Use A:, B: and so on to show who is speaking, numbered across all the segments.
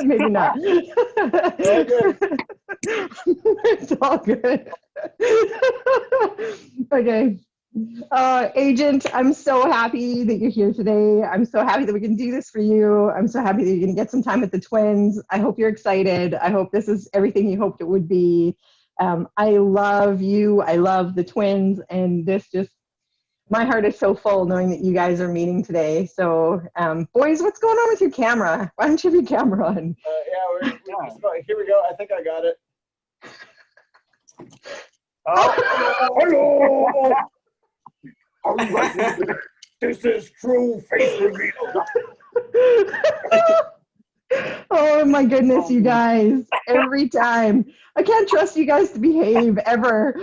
A: Maybe not. It's all good. Okay. Agent, I'm so happy that you're here today. I'm so happy that we can do this for you. I'm so happy that you're going to get some time with the twins. I hope you're excited. I hope this is everything you hoped it would be. I love you. I love the twins. And this just, my heart is so full knowing that you guys are meeting today. So, boys, what's going on with your camera? Why don't you have your camera on?
B: Here we go. I think I got it.
C: Hello! This is true face reveal.
A: Oh my goodness, you guys. Every time. I can't trust you guys to behave ever.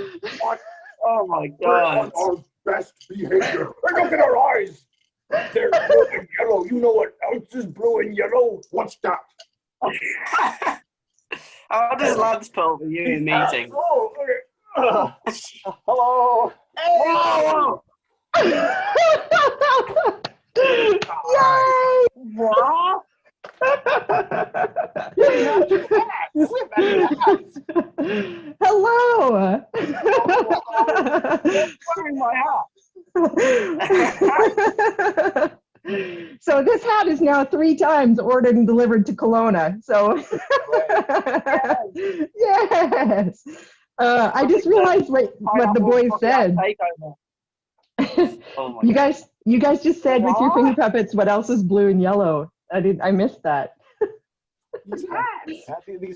C: Oh my God. We're on our best behavior. Look at our eyes. They're blue and yellow. You know what else is blue and yellow? What's that?
D: How does lads pull the union meeting?
B: Oh, okay. Hello.
C: Hey.
A: Yay!
C: What?
A: Hello.
C: Wearing my hat.
A: So this hat is now 3 times ordered and delivered to Kelowna. So yes. I just realized what the boys said.
D: Oh
A: You guys just said with your finger puppets what else is blue and yellow. I missed that.
B: These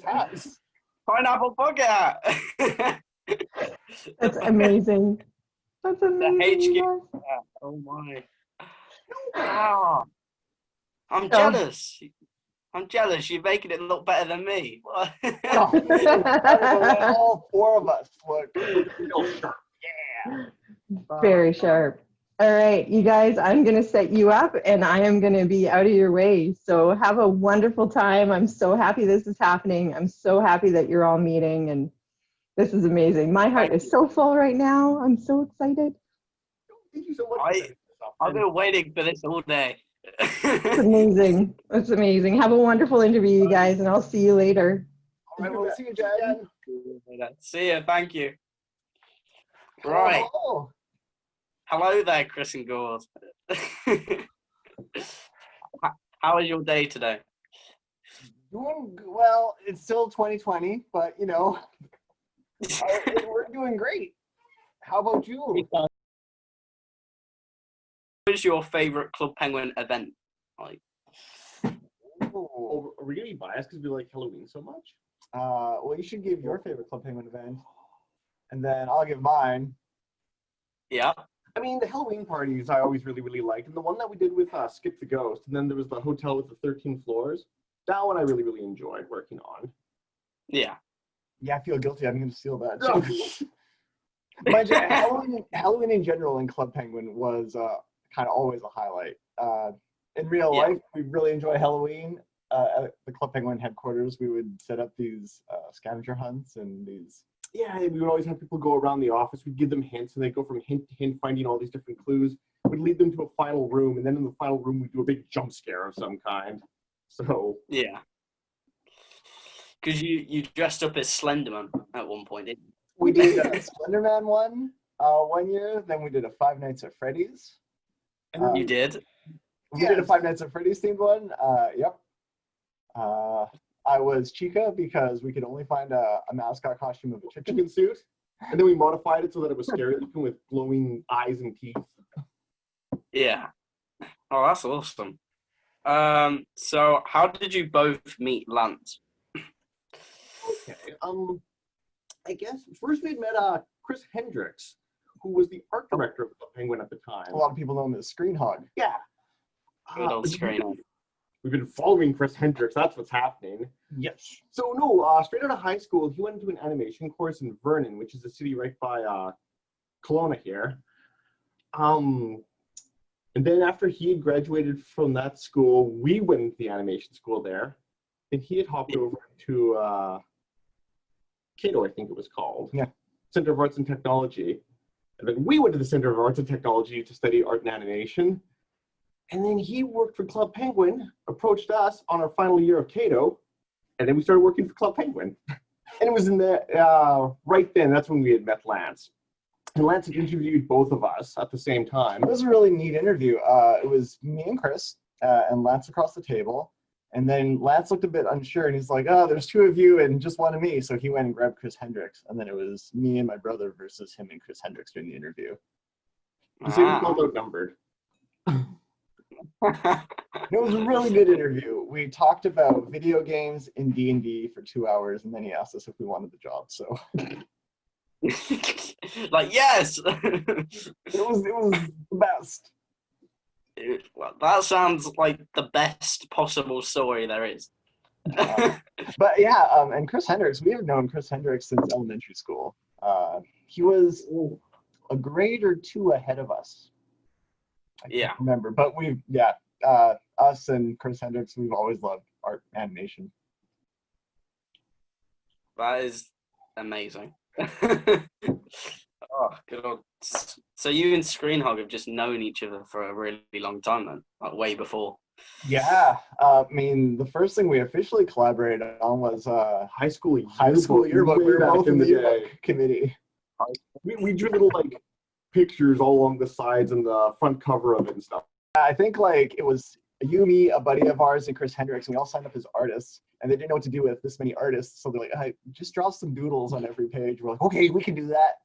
B: hats.
D: Pineapple bucket hat.
A: That's amazing. That's amazing.
D: HQ.
A: You guys.
D: Oh my. Wow. I'm jealous. I'm jealous. You're making it look better than me.
B: All 4 of us look real sharp. Yeah.
A: Very sharp. All right, you guys, I'm going to set you up and I am going to be out of your way. So have a wonderful time. I'm so happy this is happening. I'm so happy that you're all meeting and this is amazing. My heart is so full right now. I'm so excited.
B: Thank you so much.
D: I've been waiting for this all day.
A: It's amazing. It's amazing. Have a wonderful interview, you guys, and I'll see you later.
B: All right, we'll see you, Jen.
D: See you. Thank you. Right.
B: Oh.
D: Hello there, Chris and Gord. How was your day today?
B: Doing well. It's still 2020, but you know, we're doing great. How about you?
D: What was your favorite Club Penguin event? Like,
B: Oh,
C: Are we gonna be biased because we like Halloween so much?
B: well, you should give your favorite Club Penguin event, and then I'll give mine.
D: yeah.
C: I mean, the Halloween parties I always really, really liked. And the one that we did with Skip the Ghost, and then there was the hotel with the 13 floors. That one I really, really enjoyed working on.
D: Yeah.
B: Yeah, I feel guilty. I'm going to steal that.
C: No.
B: But Halloween in general in Club Penguin was kind of always a highlight. In real life, we really enjoy Halloween. At the Club Penguin headquarters, we would set up these scavenger hunts and these.
C: Yeah, we would always have people go around the office. We'd give them hints, and they'd go from hint to hint, finding all these different clues. We'd lead them to a final room, and then in the final room, we'd do a big jump scare of some kind. So
D: Yeah. Because you dressed up as Slenderman at one point, didn't you?
B: We did a Slenderman one year. Then we did a Five Nights at Freddy's.
D: And you did?
B: We did a Five Nights at Freddy's themed one. Yep. I was Chica because we could only find a mascot costume of a chicken suit.
C: And then we modified it so that it was scary looking with glowing eyes and teeth.
D: Yeah. Oh, that's awesome. So how did you both meet Lance?
C: Okay. I guess first we'd met Chris Hendricks, who was the art director of the Penguin at the time.
B: A lot of people know him as Screen Hog.
C: Yeah.
D: Good old screen.
C: We've been following Chris Hendricks. That's what's happening.
B: Yes.
C: So no, straight out of high school, he went into an animation course in Vernon, which is a city right by Kelowna here. And then after he had graduated from that school, we went into the animation school there. And he had hopped over to Cato, I think it was called.
B: Yeah.
C: Center of Arts and Technology. And then we went to the Center of Arts and Technology to study art and animation. And then he worked for Club Penguin, approached us on our final year of Cato, And then we started working for Club Penguin. And it was in the, right then, that's when we had met Lance. And Lance had interviewed both of us at the same time.
B: It was a really neat interview. It was me and Chris and Lance across the table. And then Lance looked a bit unsure and he's like, oh, there's two of you and just one of me. So he went and grabbed Chris Hendricks. And then it was me and my brother versus him and Chris Hendricks during the interview.
C: So we felt outnumbered.
B: It was a really good interview. We talked about video games in D&D for 2 hours, and then he asked us if we wanted the job. So
D: like, yes.
B: it was the best.
D: Well, that sounds like the best possible story there is.
B: But yeah, and Chris Hendricks, we have known Chris Hendricks since elementary school. He was a grade or two ahead of us. I can't remember, but us and Chris Hendricks, we've always loved art animation.
D: That is amazing. Oh, good old. So you and Screen Hog have just known each other for a really long time then, like way before.
B: Yeah, I mean, the first thing we officially collaborated on was
C: High school
B: yearbook. We were both in the yearbook committee.
C: We drew little like pictures all along the sides and the front cover of it and stuff.
B: I think like it was you, me, a buddy of ours, and Chris Hendricks, and we all signed up as artists, and they didn't know what to do with this many artists, so they're like, hey, just draw some doodles on every page. We're like, okay, we can do that.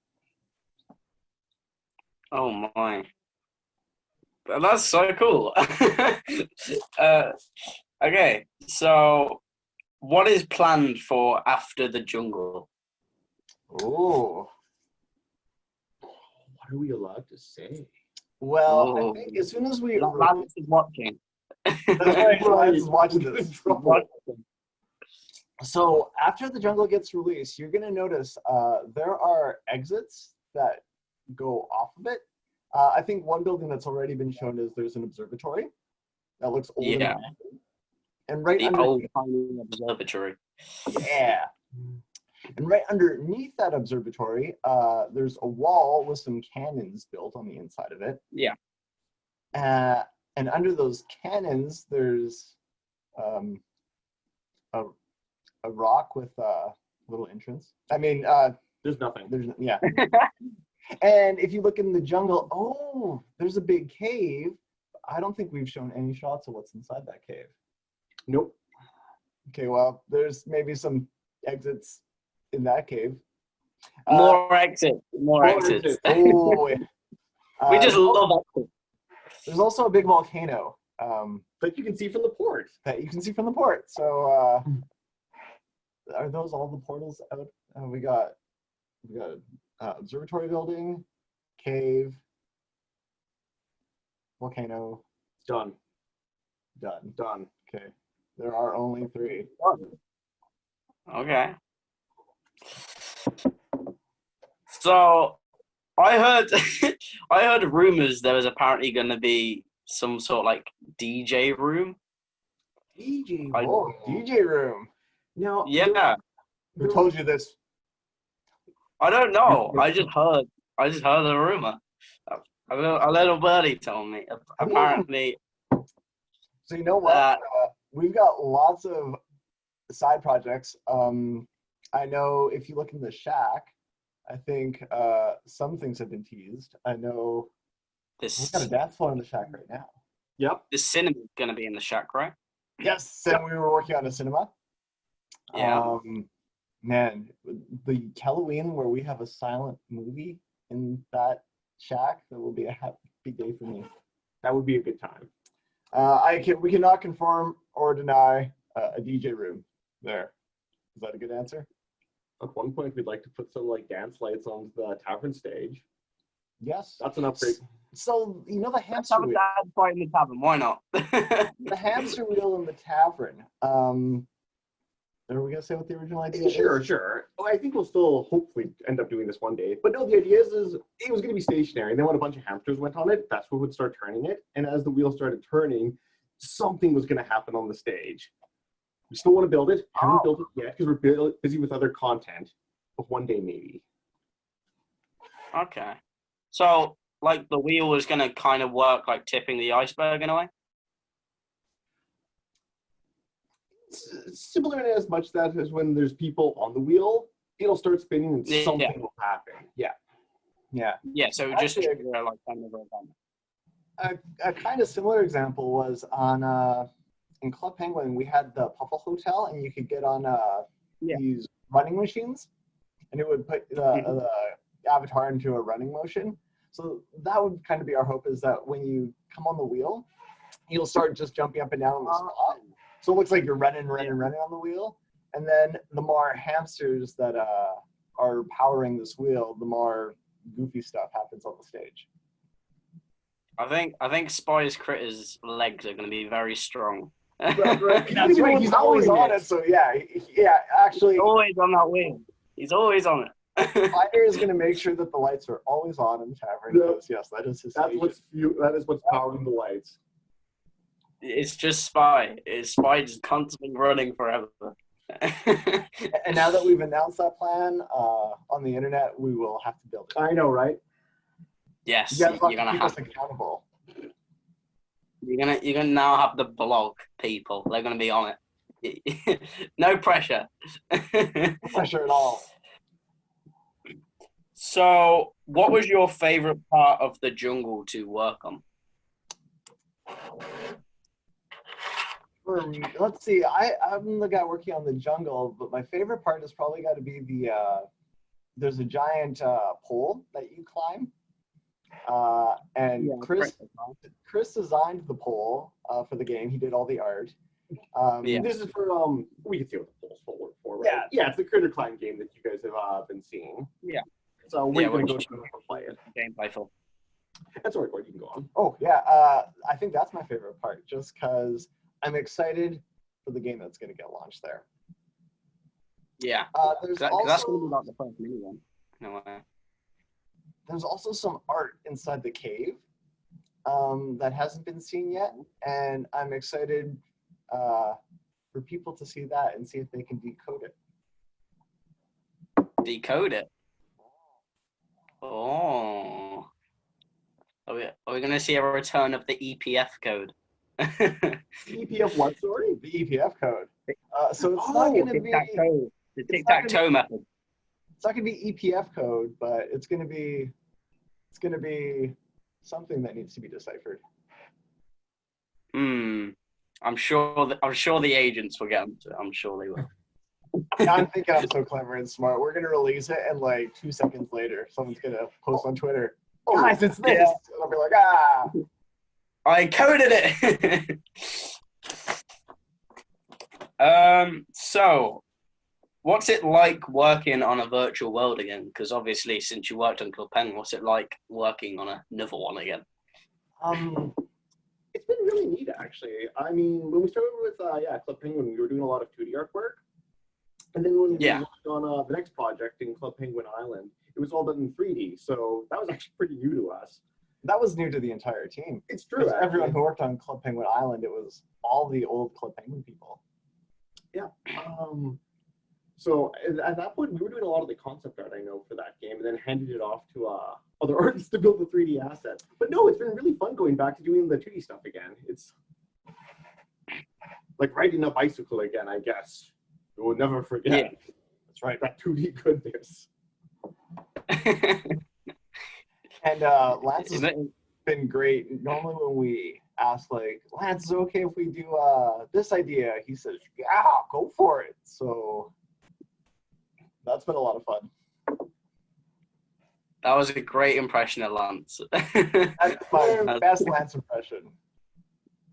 D: Oh my. That's so cool. Okay, so what is planned for after the jungle?
B: Oh.
C: What are we allowed to say?
B: Well, I think as soon as we...
D: Lance is watching.
B: That's right, Lance is watching this. So after the jungle gets released, you're going to notice there are exits that go off of it. I think one building that's already been shown is there's an observatory that looks old.
D: Yeah.
B: And right
D: The old observatory.
B: Yeah. And right underneath that observatory, there's a wall with some cannons built on the inside of it.
D: Yeah.
B: And under those cannons, there's a rock with a little entrance. I mean,
C: There's nothing.
B: yeah. And if you look in the jungle, there's a big cave. I don't think we've shown any shots of what's inside that cave.
C: Nope.
B: Okay, well, there's maybe some exits in that cave.
D: More exits. More exits.
B: Oh,
D: We just love exits.
B: There's also a big volcano
C: That you can see from the port.
B: that you can see from the port. So are those all the portals out? We got observatory building, cave, volcano.
C: Done.
B: Done. Okay. There are only 3.
D: Okay. So I heard I heard rumors there was apparently going to be some sort of like DJ room.
C: DJ.
B: Oh, DJ room.
C: Now,
D: Yeah.
B: Who told you this?
D: I don't know. I just heard the rumor. A little birdie told me. Apparently.
B: So you know what? We've got lots of side projects. I know if you look in the shack, I think some things have been teased. I know we've got a dance floor in the shack right now.
C: Yep.
D: The cinema's going to be in the shack, right?
B: Yes, and we were working on a cinema.
D: Yeah.
B: Man, the Halloween where we have a silent movie in that shack, that will be a happy day for me.
C: That would be a good time.
B: We cannot confirm or deny a DJ room there. Is that a good answer?
C: At one point, we'd like to put some like dance lights on the tavern stage.
B: Yes.
C: That's an upgrade.
B: So you know the
D: Let's
B: hamster
D: have a
B: wheel.
D: dad fight in the tavern. Why not?
B: The hamster wheel in the tavern. Are we gonna say what the original idea is?
C: Sure. Oh, I think we'll still hopefully end up doing this one day. But no, the idea is it was going to be stationary. And then when a bunch of hamsters went on it, that's what would start turning it. And as the wheel started turning, something was going to happen on the stage. We still want to build it. Haven't built it yet because we're busy with other content. But one day maybe.
D: Okay. So, like, the wheel is going to kind of work like tipping the iceberg in a way?
C: Similar in as much that as when there's people on the wheel, it'll start spinning and
D: Yeah.
C: something will happen. Yeah.
B: Yeah.
D: Yeah, so just
B: Actually,
D: trigger like another event.
B: A kind of similar example was on in Club Penguin. We had the Puffle Hotel, and you could get on these running machines, and it would put the avatar into a running motion. So that would kind of be our hope, is that when you come on the wheel, you'll start just jumping up and down on the spot. So it looks like you're running on the wheel. And then the more hamsters that are powering this wheel, the more goofy stuff happens on the stage.
D: I think Spy's Critter's legs are going to be very strong.
C: Right.
B: That's right. He's always on it. So yeah, actually,
D: He's always on that wheel. He's always on it.
B: Spider is going to make sure that the lights are always on in the tavern. Because yes, that is his.
C: That is what's powering the lights.
D: It's just Spy. Spy just constantly running forever.
B: And now that we've announced that plan on the internet, we will have to build it.
C: I know, right?
D: Yes,
B: You're
D: you're gonna
B: keep
D: have.
B: us accountable.
D: You're gonna now have the blog people. They're gonna be on it. No pressure.
B: No pressure at all.
D: So, what was your favorite part of the jungle to work on?
B: Let's see. I'm the guy working on the jungle, but my favorite part has probably got to be there's a giant pole that you climb. And Chris designed the pole for the game. He did all the art.
C: This is for we can see what the pole's for, right? Yeah, it's the Critter Climb game that you guys have been seeing.
D: Yeah.
C: So we're gonna go through and play it.
D: Gameplay full.
C: That's all right, Gord, you can go on.
B: Oh yeah, I think that's my favorite part, just because I'm excited for the game that's going to get launched there.
D: Yeah.
B: That's
D: going to be like the first mini one. No way.
B: There's also some art inside the cave that hasn't been seen yet, and I'm excited for people to see that and see if they can decode it.
D: Decode it? Oh. Are we going to see a return of the EPF code?
C: EPF what, sorry?
B: The EPF code. So it's not going to be
D: the tic-tac-toe method.
B: It's not going to be EPF code, but it's going to be something that needs to be deciphered.
D: I'm sure the agents will get them to it. I'm sure they will.
B: I'm thinking I'm so clever and smart. We're going to release it, and like 2 seconds later, someone's going to post on Twitter, "Oh, guys, it's this."
D: Yeah.
B: And I'll be like, "Ah."
D: I coded it. So, what's it like working on a virtual world again? Because obviously, since you worked on Club Penguin, what's it like working on another one again?
C: It's been really neat, actually. I mean, when we started with Club Penguin, we were doing a lot of 2D artwork, and then when we worked on the next project in Club Penguin Island, it was all done in 3D. So that was actually pretty new to us.
B: That was new to the entire team.
C: It's true.
B: Everyone who worked on Club Penguin Island, it was all the old Club Penguin people.
C: Yeah. So at that point, we were doing a lot of the concept art, I know, for that game, and then handed it off to other artists to build the 3D assets. But no, it's been really fun going back to doing the 2D stuff again. It's like riding a bicycle again, I guess. We'll never forget.
D: Yeah.
C: That's right, that 2D goodness.
B: And Lance has been great. Normally when we ask, like, "Lance, is it okay if we do this idea?" He says, "Yeah, go for it." So that's been a lot of fun.
D: That was a great impression of Lance.
B: That's my best Lance impression.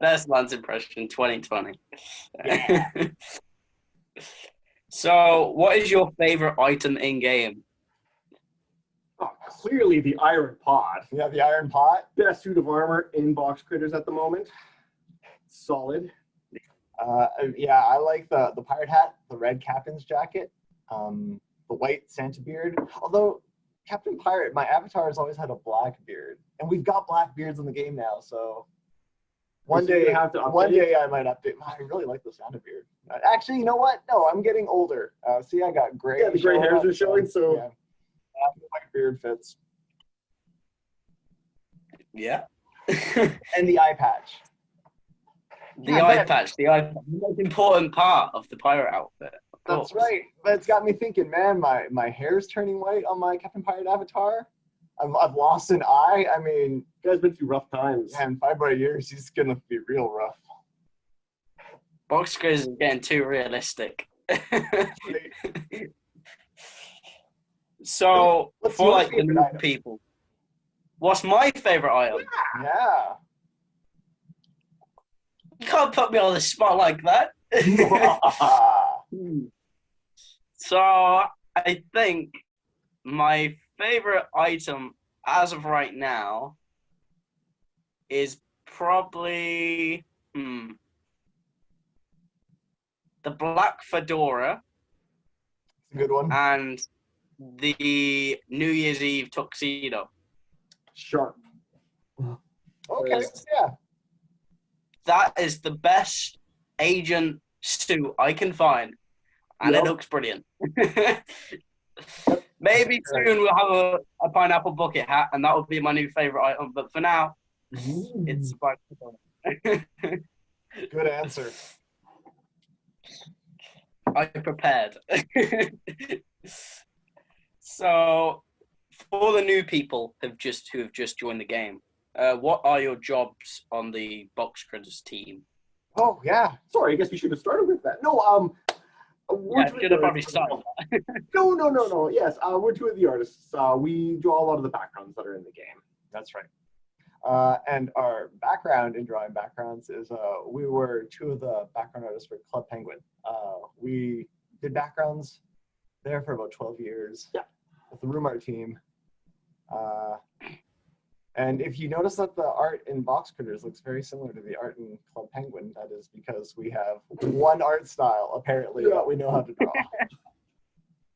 D: Best Lance impression 2020.
B: Yeah.
D: So, what is your favorite item in game?
C: Oh, clearly the iron pot.
B: Yeah, the iron pot.
C: Best suit of armor in box critters at the moment. Solid.
B: Yeah, I like the pirate hat, the red captain's jacket, the white Santa beard. Although Captain Pirate, my avatar has always had a black beard, and we've got black beards in the game now. So one day I might update. I really like the Santa beard. Actually, you know what? No, I'm getting older. See, I got gray.
C: Yeah, the gray hairs are showing. So
B: yeah, my beard fits.
D: Yeah.
B: And the eye patch.
D: The eye patch, the most important part of the pirate outfit.
B: That's right. But it's got me thinking, man, my hair's turning white on my Captain Pirate avatar. I've lost an eye. I mean,
C: You guys been through rough times.
B: yeah, in 5 more years, he's going to be real rough.
D: Box Grizz is getting too realistic. So,
B: What's
D: for
B: your
D: like the
B: favorite
D: new
B: item?
D: people, what's my favorite item?
B: Yeah.
D: You can't put me on the spot like that. So, I think my favorite item as of right now is probably the black fedora
B: It's a good one.
D: and the New Year's Eve tuxedo.
C: Sharp.
B: Okay, yeah.
D: That is the best agent suit I can find, and
C: Yep.
D: it looks brilliant. Maybe soon we'll have a pineapple bucket hat, and that will be my new favorite item. But for now, it's black fedora.
B: Good answer.
D: I prepared. So, for the new people who have just joined the game, what are your jobs on the Box Critters team?
B: Oh, yeah.
C: Sorry, I guess we should have started with that. No, we're
D: Yeah,
C: two
D: should have
C: of the
D: probably
C: artists.
D: started.
C: No. Yes, we're two of the artists. We draw a lot of the backgrounds that are in the game.
B: That's right. And our background in drawing backgrounds is we were two of the background artists for Club Penguin. We did backgrounds there for about 12 years.
C: Yeah.
B: With the room art team. And if you notice that the art in Box Critters looks very similar to the art in Club Penguin, that is because we have one art style, apparently, that we know how to draw.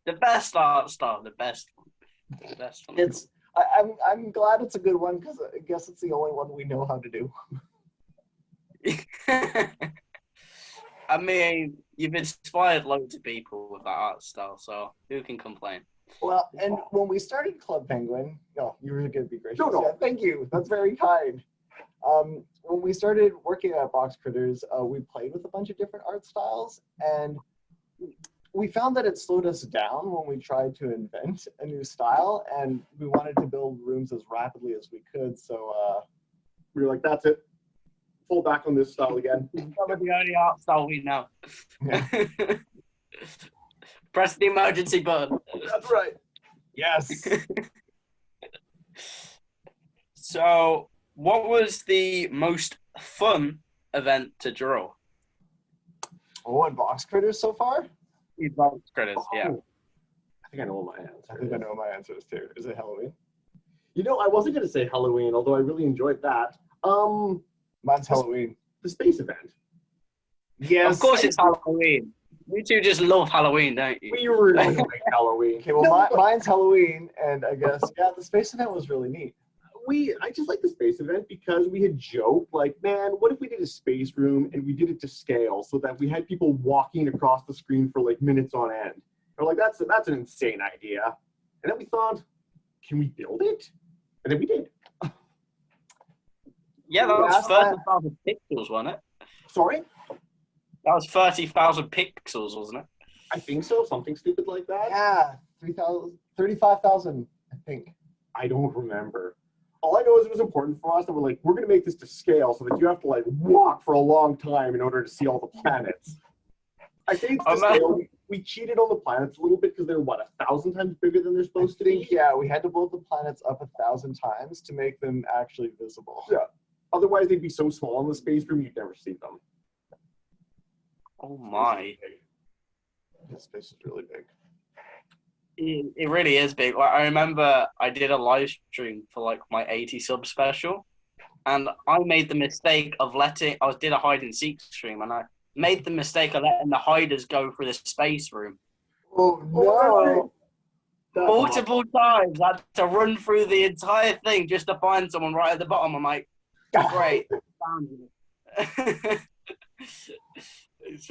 D: The best art style, the best one. The best one.
B: I'm glad it's a good one because I guess it's the only one we know how to do.
D: I mean, you've inspired loads of people with that art style, so who can complain?
B: Well, and when we started Club Penguin, no, you were going to be gracious.
C: No.
B: Yeah, thank you. That's very kind. When we started working at Box Critters, we played with a bunch of different art styles, and we found that it slowed us down when we tried to invent a new style, and we wanted to build rooms as rapidly as we could. So
C: We were like, that's it. Fall back on this style again.
D: Probably the only art style we know.
B: Yeah.
D: Press the emergency button.
B: That's right. Yes.
D: So, what was the most fun event to draw?
B: Oh, and Box Critters so far?
D: Box Critters, yeah.
C: Oh, I think I know what my answer
B: I think I know my answers too. Is it Halloween?
C: You know, I wasn't going to say Halloween, although I really enjoyed that.
B: Mine's Halloween.
C: The space event.
B: Yes.
D: Of course, it's Halloween. You two just love Halloween, don't you?
C: We were like Halloween.
B: Okay, well,
C: No, but
B: mine's Halloween, and I guess, yeah, the space event was really neat.
C: I just like the space event because we had joked, like, man, what if we did a space room and we did it to scale so that we had people walking across the screen for like minutes on end? We're like, that's an insane idea. And then we thought, can we build it? And then we did.
D: Yeah, that was 30,000 pixels, wasn't it?
C: Sorry?
D: That was 30,000 pixels, wasn't it?
C: I think so. Something stupid like that.
B: Yeah, 35,000, I think.
C: I don't remember. All I know is it was important for us that we're like, we're going to make this to scale so that you have to like walk for a long time in order to see all the planets. I think it's to scale. We cheated on the planets a little bit because they're, 1,000 times bigger than they're supposed to be?
B: Yeah, we had to blow the planets up 1,000 times to make them actually visible.
C: Yeah. Otherwise, they'd be so small in the space room, you'd never see them.
D: Oh my.
B: This space is really big.
D: It really is big. Like, I remember I did a live stream for like my 80 sub special, and I made the mistake of I did a hide and seek stream, and I made the mistake of letting the hiders go through the space room.
B: Oh, no.
D: Multiple times. I had to run through the entire thing just to find someone right at the bottom. I'm like, great. Found you.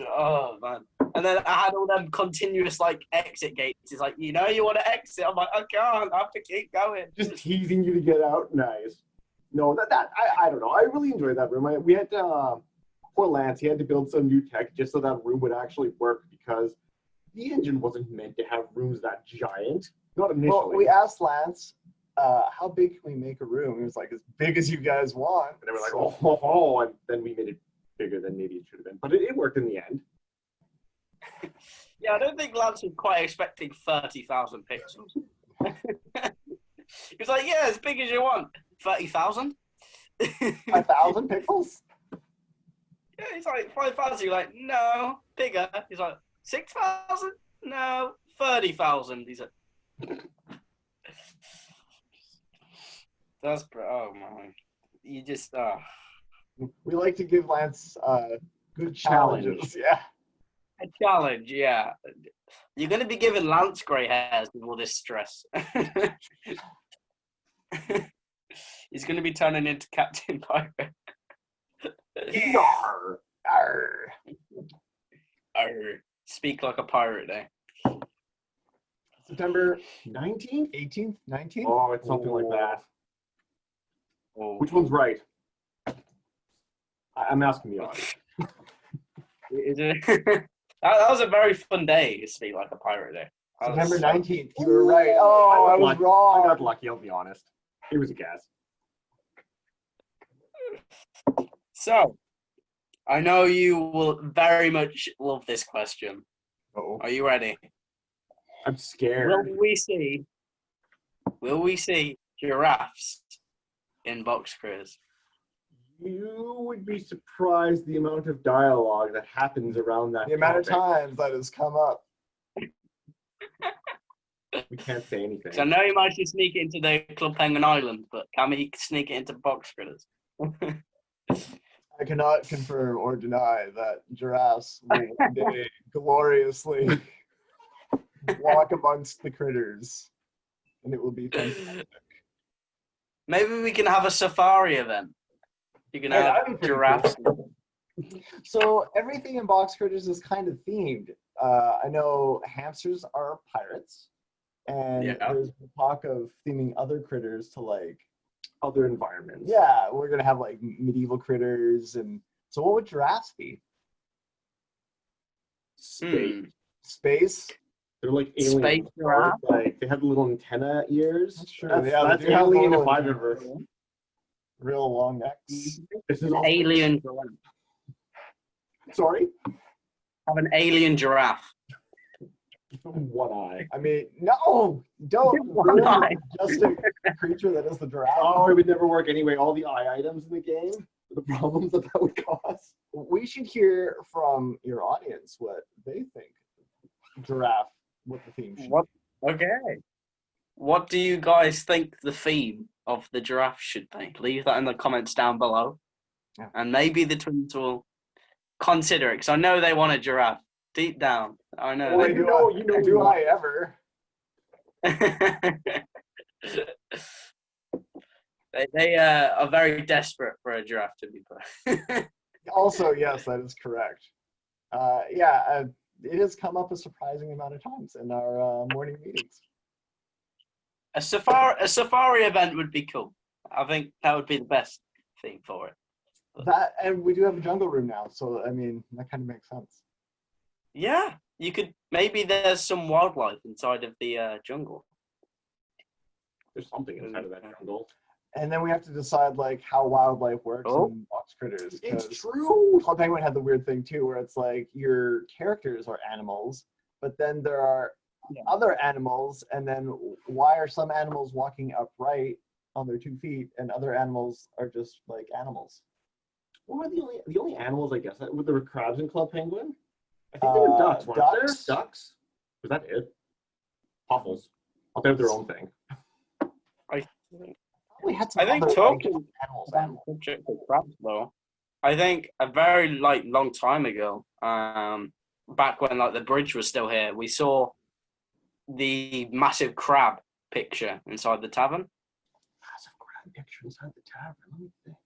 D: Oh, man. And then I had all them continuous, like, exit gates. It's like, you want to exit? I'm like, I can't. I have to keep going.
C: Just teasing you to get out. Nice. No, I don't know. I really enjoyed that room. We had poor Lance, he had to build some new tech just so that room would actually work because the engine wasn't meant to have rooms that giant. Not initially.
B: Well, we asked Lance, how big can we make a room? He was like, as big as you guys want.
C: And they were like, oh, and then we made it bigger than maybe it should have been. But it worked in the end.
D: Yeah, I don't think Lance was quite expecting 30,000 pixels. He was like, yeah, as big as you want. 30,000?
B: 5,000 pixels?
D: Yeah, he's like, 5,000. You're like, no, bigger. He's like, 6,000? No, 30,000. He's like, oh my. You just,
B: We like to give Lance good
C: Challenge.
B: challenges. Yeah.
D: A challenge, yeah. You're going to be giving Lance grey hairs with all this stress. He's going to be turning into Captain Pirate.
C: Yarr.
B: Arr.
D: Arr. Speak like a pirate, eh?
B: September 19th, 18th, 19th?
C: Oh, it's something like that.
D: Oh.
C: Which one's right? I'm asking the audience.
D: Is it? That was a very fun day to speak like a pirate day.
B: September 19th. You were right. Oh, I was
C: I
B: wrong.
C: got lucky, I'll be honest. It was a guess.
D: So, I know you will very much love this question.
B: Uh-oh.
D: Are you ready?
C: I'm scared.
D: Will we see giraffes in box quiz?
C: You would be surprised the amount of dialogue that happens around that
B: The amount of
C: topic.
B: times that has come up.
C: We can't say anything.
D: So I know you might just sneak it into the Club Penguin Island, but can we sneak it into box critters?
B: I cannot confirm or deny that giraffes will one day gloriously walk amongst the critters, and it will be fantastic.
D: Maybe we can have a safari event. You can
B: Yeah,
D: have
B: that'd be pretty
D: giraffes.
B: So everything in box critters is kind of themed. I know hamsters are pirates, and
D: Yeah.
B: there's talk of theming other critters to like,
C: Other environments.
B: yeah, we're gonna have like medieval critters, and so what would giraffes be?
C: Space.
B: Space?
C: They're like
D: Space
C: aliens.
D: giraffe?
C: Like they have little antenna ears.
B: That's true.
C: That's,
B: Yeah, they
C: that's
B: do have
C: alien
B: little
C: if I've
B: antennas.
C: ever.
B: Real long necks.
C: This is
D: An
C: also-
D: alien giraffe.
C: Sorry.
D: Have an alien giraffe.
C: One eye.
B: I mean, no, don't
D: One
B: ruin
D: eye.
B: just a creature that is the giraffe.
C: Oh, it would never work anyway. All the eye items in the game, the problems that would cause.
B: We should hear from your audience what they think giraffe, what the theme should be.
D: What? Okay. What do you guys think the theme of the giraffe should be? Leave that in the comments down below.
B: Yeah.
D: And maybe the twins will consider it, because I know they want a giraffe. Deep down. I know.
B: Boy,
D: they
B: do I ever.
D: they are very desperate for a giraffe to be put.
B: Also, yes, that is correct. It has come up a surprising amount of times in our morning meetings.
D: A safari event would be cool. I think that would be the best theme for it.
B: That, and we do have a jungle room now, so I mean that kind of makes sense.
D: Yeah, you could. Maybe there's some wildlife inside of the jungle.
C: There's something inside of that jungle.
B: And then we have to decide like how wildlife works
D: Oh.
B: in box critters.
C: It's
B: 'cause
C: true.
B: Club Penguin had the weird thing too, where it's like your characters are animals, but then there are other animals, and then why are some animals walking upright on their 2 feet, and other animals are just like animals?
C: What were the only animals I guess that there were crabs in Club Penguin? I think there were ducks. Weren't
B: ducks.
C: there? Ducks. Was that it? Puffles. Oh, they have their own thing.
B: We had some
D: I think
B: other,
D: talking
B: like, animals.
D: about the subject of crabs, though, I think a very long time ago, back when like the bridge was still here, we saw the massive crab picture inside the tavern.
C: Massive crab picture inside the tavern. Let me think.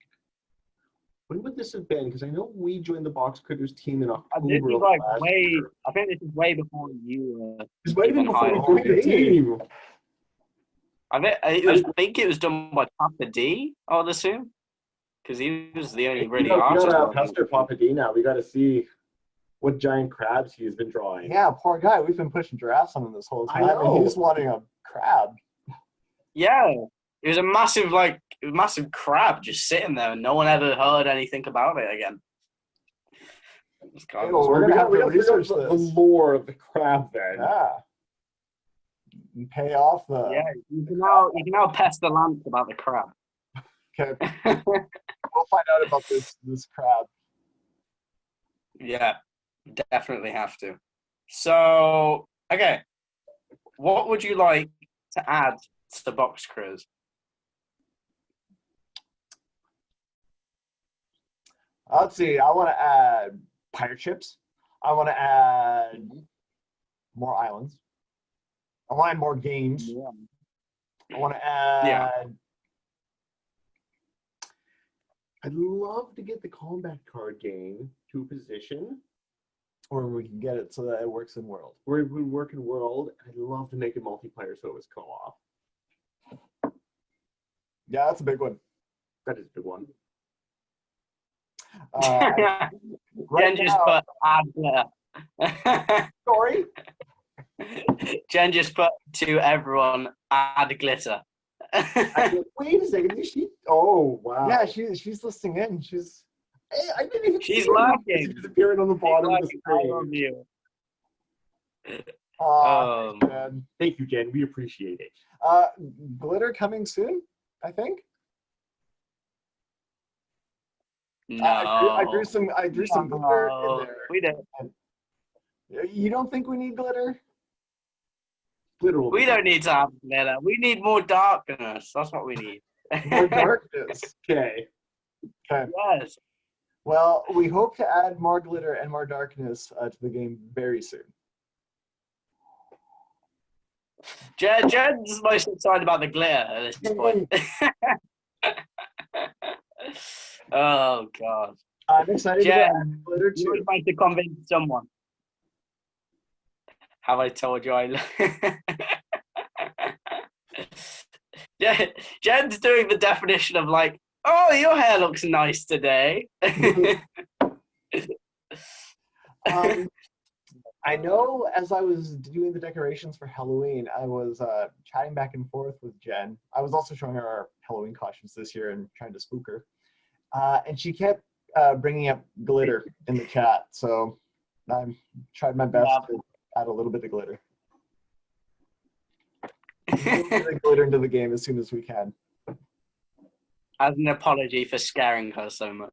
C: When would this have been? Because I know we joined the Box Critters team in October.
D: This is
C: of
D: like
C: last
D: way.
C: year.
D: I think this is way before you.
C: This might have been
D: even
C: before
D: higher.
C: we joined the team.
D: I think it was done by Papa D, I would assume. because he was the only
C: We
D: really
C: got
D: artist.
C: Pastor Papadina. We got to see what giant crabs he's been drawing.
B: Yeah, poor guy. We've been pushing giraffes on him this whole
C: I
B: time, and
C: know.
B: he's wanting a crab.
D: Yeah, it was a massive crab just sitting there, and no one ever heard anything about it again. It's kind of-
B: Well, we're gonna have to
C: figure out
B: research
C: the
B: this.
C: lore of the crab then.
B: Yeah. And pay off the.
D: Yeah, you can now pest the lamp about the crab.
B: Okay. We'll find out about this crab.
D: Yeah, definitely have to. So, okay, what would you like to add to the box cruise?
B: Let's see. I want to add pirate ships. I want to add more islands. I want to add more games.
D: Yeah.
B: I want to add.
C: I'd love to get the combat card game to a position
B: Or we can get it so that it works in world.
C: where it would work in world. I'd love to make it multiplayer so it was co-op.
B: Yeah, that's a big one.
C: That is a big one.
B: Right
D: Jen just
B: now,
D: put add glitter.
B: sorry.
D: Jen just put to everyone add glitter.
C: Wait a second. Is she? Oh wow.
B: Yeah, she's listening in. She's.
C: Hey, I didn't even.
D: She's
C: see her.
D: laughing.
C: She's appearing on the bottom of the
D: Like, I
C: screen.
D: love you.
B: Oh, man.
C: Thank you, Jen. We appreciate it.
B: Glitter coming soon, I think.
D: No.
B: I drew some glitter in there.
D: We don't.
B: You don't think we need glitter?
C: Literal.
D: We don't need to have glitter. We need more darkness. That's what we need.
B: More darkness.
C: Okay.
B: Okay.
D: Yes.
B: Well, we hope to add more glitter and more darkness to the game very soon.
D: Jen's most excited about the glitter at this point. Oh God.
B: I'm excited
D: Jen,
B: about glitter
D: you
B: too.
D: were trying to convince someone. Have I told you I? Jen's doing the definition of like, oh, your hair looks nice today.
B: I know as I was doing the decorations for Halloween, I was chatting back and forth with Jen. I was also showing her our Halloween costumes this year and trying to spook her. And she kept bringing up glitter in the chat. So I tried my best to add a little bit of glitter. Get the glitter into the game as soon as we can.
D: As an apology for scaring her so much.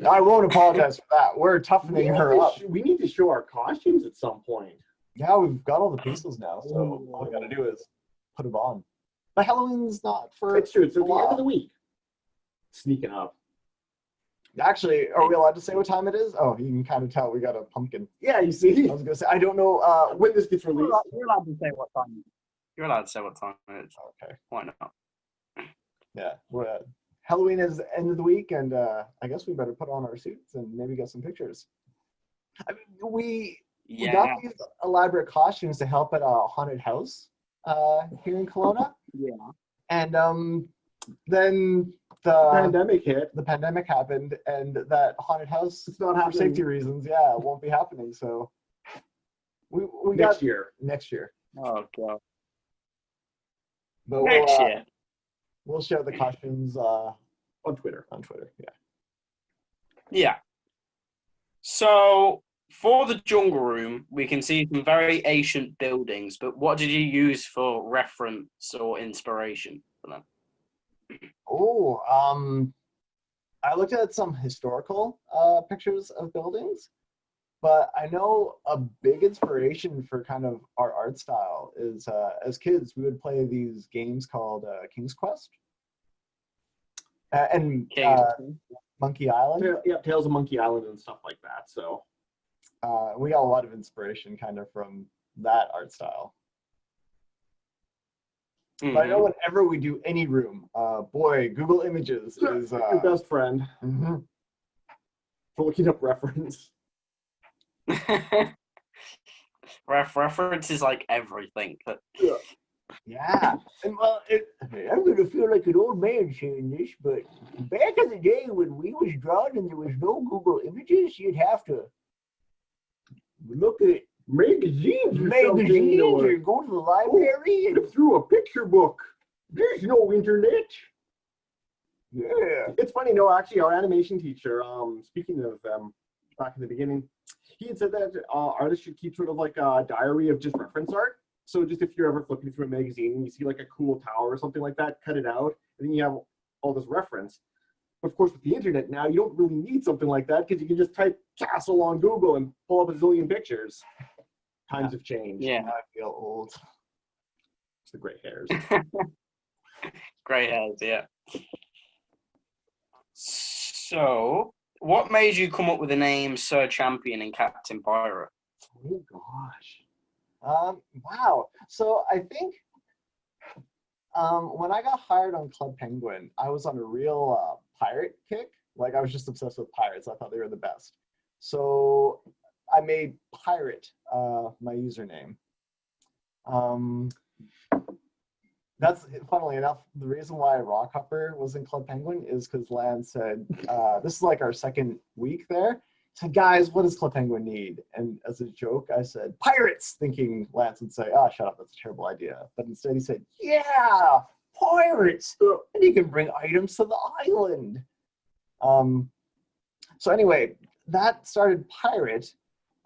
B: I won't apologize for that. We're toughening her up.
C: We need to show our costumes at some point.
B: Yeah, we've got all the pieces now, so all we gotta do is put them on. But Halloween's not for.
C: It's true. It's
B: a
C: at the end
B: while.
C: of the week. Sneaking up.
B: Actually, are we allowed to say what time it is? Oh, you can kind of tell we got a pumpkin.
C: Yeah, you see.
B: I was gonna say I don't know
C: When this gets released.
D: You're allowed to say what time. You're allowed to say what time it is.
B: Okay.
D: Why not?
B: Yeah, Halloween is the end of the week, and I guess we better put on our suits and maybe get some pictures. I mean, we got these elaborate costumes to help at a haunted house here in Kelowna.
D: Yeah.
B: And then the
C: Pandemic hit.
B: happened, and that haunted house,
C: It's not
B: for
C: happening.
B: safety reasons, yeah, it won't be happening. So we
C: Next
B: got
C: year.
B: next year.
D: Oh God.
B: But
D: Next year.
B: we'll share the costumes
C: On Twitter.
B: on Twitter. Yeah.
D: Yeah. So for the jungle room, we can see some very ancient buildings, but what did you use for reference or inspiration for them?
B: Oh, I looked at some historical pictures of buildings, but I know a big inspiration for kind of our art style is as kids we would play these games called King's Quest and Monkey Island.
C: Yeah, Tales of Monkey Island and stuff like that. So
B: We got a lot of inspiration kind of from that art style.
D: Mm-hmm.
B: But I know whenever we do any room, boy, Google Images is
C: your best friend
B: mhm.
C: for looking up reference.
D: Reference is like everything. But
C: Yeah.
B: Yeah. And well, I'm going to feel like an old man saying this, but back in the day when we was drawing and there was no Google Images, you'd have to look at
C: Magazines
B: magazines
C: or
B: or go to the library and
C: look through a picture book. There's no internet.
B: yeah.
C: It's funny, no, actually, our animation teacher, speaking of them back in the beginning, he had said that artists should keep sort of like a diary of just reference art. So just if you're ever flipping through a magazine and you see like a cool tower or something like that, cut it out, and then you have all this reference. But of course, with the internet now, you don't really need something like that because you can just type castle on Google and pull up a zillion pictures. Times have changed.
D: Yeah.
B: I feel old.
C: It's the gray hairs.
D: Grey hairs, yeah. So, what made you come up with the name Sir Champion and Captain Pirate?
C: Oh gosh.
B: Wow. So I think when I got hired on Club Penguin, I was on a real pirate kick. Like I was just obsessed with pirates. I thought they were the best. So I made Pirate my username. That's funnily enough, the reason why Rockhopper was in Club Penguin is because Lance said, this is like our second week there. He said, guys, what does Club Penguin need? And as a joke, I said, pirates, thinking Lance would say, oh, shut up, that's a terrible idea. But instead he said, yeah, pirates. And you can bring items to the island. So anyway, that started Pirate.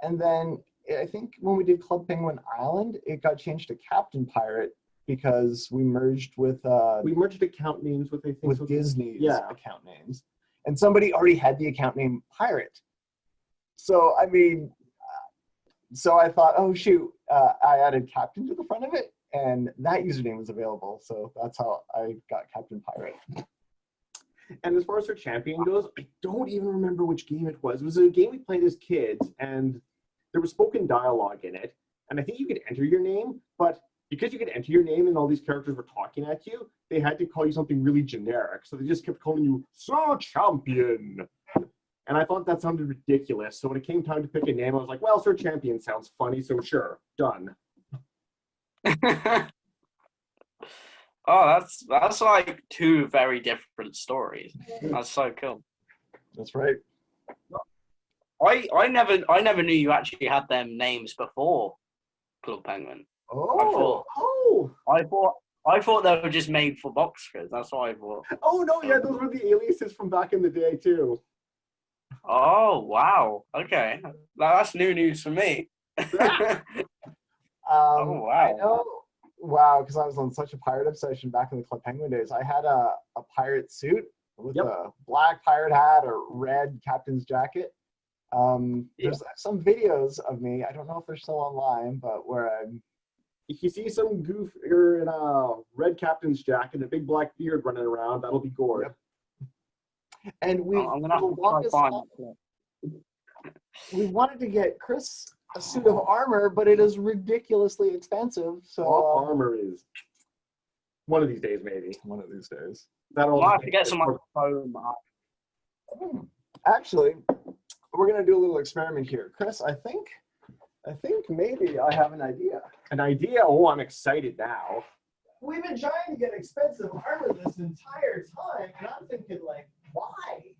B: And then I think when we did Club Penguin Island, it got changed to Captain Pirate because we merged with
C: account names with, I think,
B: with Disney's
C: yeah.
B: account names. And somebody already had the account name Pirate. So, I mean, so I thought, oh, shoot, I added Captain to the front of it, and that username was available. So that's how I got Captain Pirate.
C: And as far as our champion goes, I don't even remember which game it was. It was a game we played as kids, and there was spoken dialogue in it. And I think you could enter your name, but because you could enter your name and all these characters were talking at you, they had to call you something really generic. So they just kept calling you Sir Champion. And I thought that sounded ridiculous. So when it came time to pick a name, I was like, well, Sir Champion sounds funny, so sure, done.
D: Oh, that's like two very different stories. That's so cool.
B: That's right.
D: I never knew you actually had them names before Club Penguin. I thought they were just made for boxers. That's what I thought.
C: Oh no, yeah, those were the aliases from back in the day too.
D: Oh wow. Okay. That's new news for me. Oh wow.
B: I know. Wow, because I was on such a pirate obsession back in the Club Penguin days. I had a pirate suit with a black pirate hat or red captain's jacket. There's some videos of me. I don't know if they're still online, but where I'm.
C: If you see some goof or in a red captain's jacket and a big black beard running around, that'll be Gord.
B: Yep. And we wanted to get Chris a suit of armor, but it is ridiculously expensive. So
C: armor is one of these days, maybe.
B: One of these days.
C: That'll
D: have to get some foam.
B: Actually, we're gonna do a little experiment here, Chris. I think maybe I have an idea.
C: An idea? Oh, I'm excited now.
B: We've been trying to get expensive armor this entire time, and I'm thinking, like, why?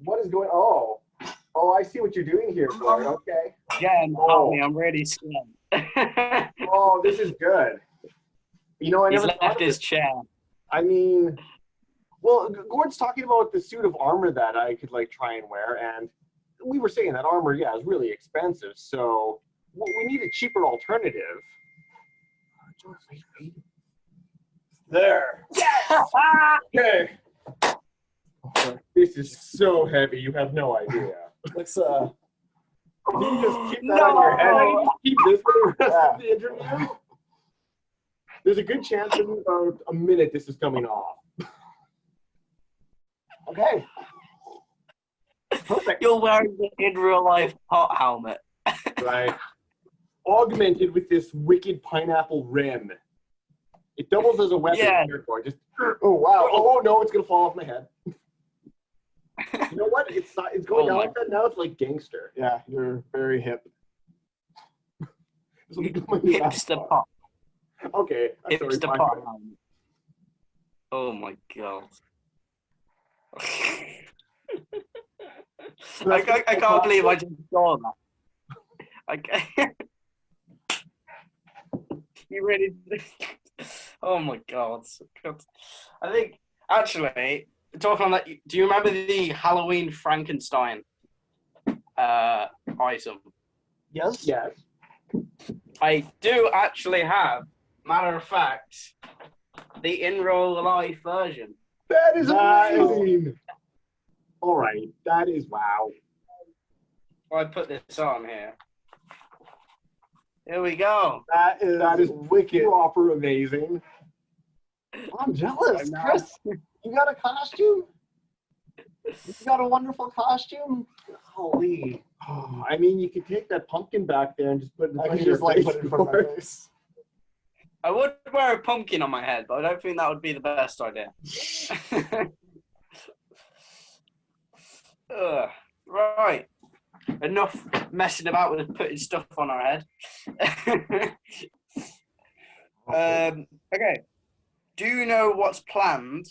C: What is going on? Oh, I see what you're doing here, Gord. Okay.
D: Yeah, I'm really scared.
C: Oh, this is good. You know, I
D: He's
C: never
D: left his chair.
C: I mean, well, Gord's talking about the suit of armor that I could like try and wear, and we were saying that armor, yeah, is really expensive. So we need a cheaper alternative.
B: There.
C: Yes! Okay. This is so heavy, you have no idea.
B: Let's
C: You can just keep that on your head. You just keep this for the rest of the interview. There's a good chance in about a minute this is coming off.
B: Okay. Perfect.
D: You're wearing the in real life pot helmet.
C: Right. Augmented with this wicked pineapple rim. It doubles as a weapon.
D: Yeah.
C: Just, oh wow. Oh no, it's gonna fall off my head. You know what? It's not. It's going down like that now. It's like gangster.
B: Yeah, you're very hip.
C: This will become my new
D: Hipster pot.
C: Okay. I'm sorry,
D: Hipster
C: fine.
D: pot. Oh my god. I can't believe I just saw that. Okay. You really. Oh my god. I think actually talking on that. Do you remember the Halloween Frankenstein item?
B: Yes?
C: Yes.
D: I do actually have, matter of fact, the in real life version.
C: That is
B: Nice.
C: amazing. All right. That is wow.
D: I put this on here. Here we go.
B: That is wicked.
C: Proper amazing.
B: I'm jealous,
D: I know.
B: Chris. You got a costume? You got a wonderful costume? Holy.
C: Oh, I mean, you could take that pumpkin back there and just put it in
B: I
C: front
B: could
C: of your
B: just like
C: face.
B: put it in front of my face.
D: I would wear a pumpkin on my head, but I don't think that would be the best idea. Right. Enough messing about with putting stuff on our head. Okay. Do you know what's planned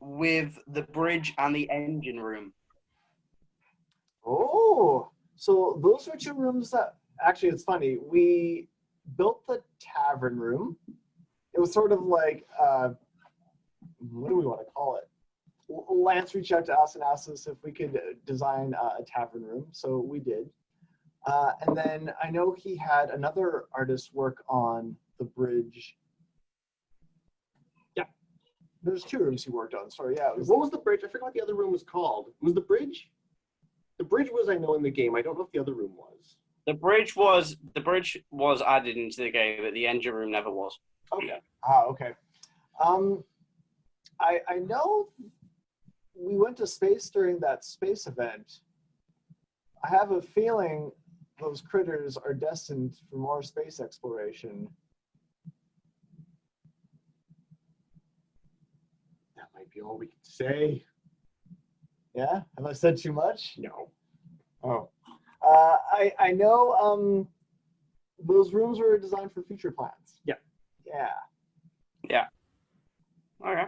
D: with the bridge and the engine room?
B: Oh, so those are two rooms that actually, it's funny. We built the tavern room. It was sort of like, what do we want to call it? Lance reached out to us and asked us if we could design a tavern room, so we did. And then I know he had another artist work on the bridge. Yeah, there's two rooms he worked on. Sorry, yeah. It was,
C: What was the bridge? I forgot what the other room was called. Was the bridge? The bridge was, I know, in the game. I don't know if the other room was.
D: The bridge was added into the game, but the engine room never was.
B: okay. Okay. I know we went to space during that space event. I have a feeling those critters are destined for more space exploration.
C: That might be all we can say.
B: Yeah? Have I said too much?
C: No.
B: Oh. I know those rooms were designed for future plans.
C: Yeah.
B: Yeah.
D: Okay.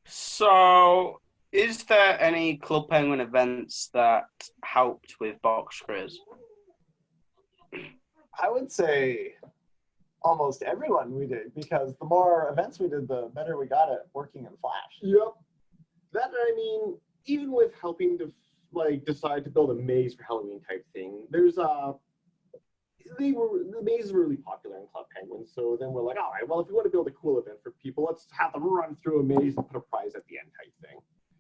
D: So, is there any Club Penguin events that helped with box quiz?
B: I would say almost everyone we did, because the more events we did, the better we got at working in Flash.
C: Yep. That, I mean, even with helping to like decide to build a maze for Halloween type thing, there's the mazes were really popular in Club Penguin, so then we're like, all right, well, if we want to build a cool event for people, let's have them run through a maze and put a prize at the end type thing.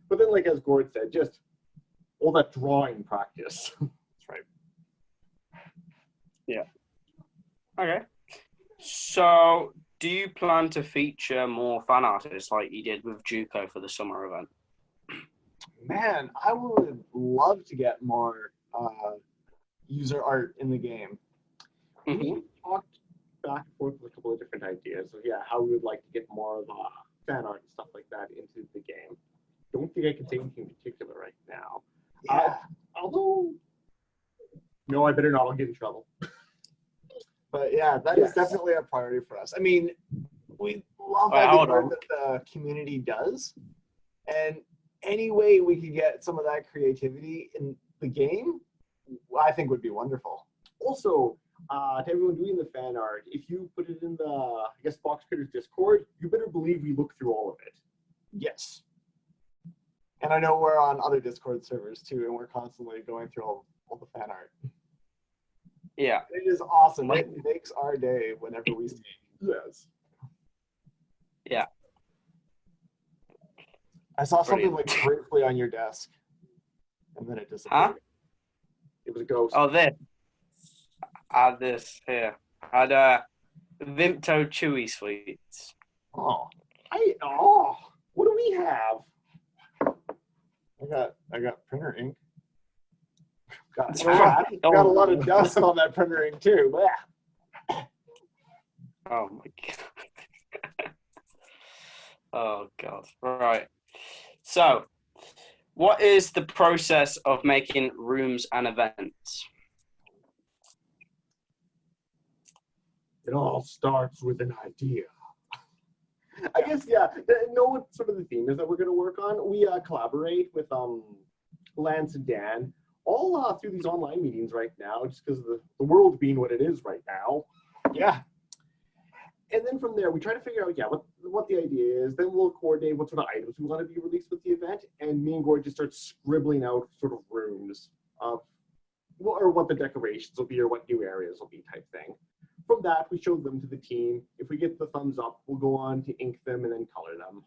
C: But then, like as Gord said, just all that drawing practice. That's right.
D: Yeah. Okay. So, do you plan to feature more fan artists like you did with Juco for the summer event?
B: Man, I would love to get more user art in the game.
C: We talked back and forth with a couple of different ideas of how we would like to get more of fan art and stuff like that into the game. Don't think I can say anything in particular right now.
B: Yeah.
C: Although, no, I better not. I'll get in trouble.
B: But yeah, that is
C: Yes.
B: definitely a priority for us. I mean, we love
D: Wait,
B: all
D: hold
B: the work
D: on.
B: that the community does. And any way we could get some of that creativity in the game, I think would be wonderful.
C: Also, to everyone doing the fan art, if you put it in the, I guess, Box Critters Discord, you better believe we look through all of it.
B: Yes. And I know we're on other Discord servers too, and we're constantly going through all the fan art.
D: Yeah.
B: It is awesome. It makes our day whenever we see it.
C: Yes.
D: Yeah.
B: I saw something
D: Brilliant.
B: like briefly on your desk, and then it disappeared.
D: Huh?
C: It was a ghost.
D: Oh, this. Add this here. Add Vimto Chewy Sweets.
B: Oh,
C: What do we have?
B: I got printer ink. Got
D: Ah,
B: got a lot of dust on that printer ink too. Blech.
D: Oh my god. Oh god. Right. So, what is the process of making rooms and events?
C: It all starts with an idea. I guess, yeah, know what sort of the theme is that we're going to work on. We collaborate with Lance and Dan all through these online meetings right now, just because of the world being what it is right now.
B: Yeah.
C: And then from there, we try to figure out, what the idea is. Then we'll coordinate what sort of items we want to be released with the event. And me and Gord just start scribbling out sort of rooms of, or what the decorations will be or what new areas will be type thing. From that, we show them to the team. If we get the thumbs up, we'll go on to ink them and then color them.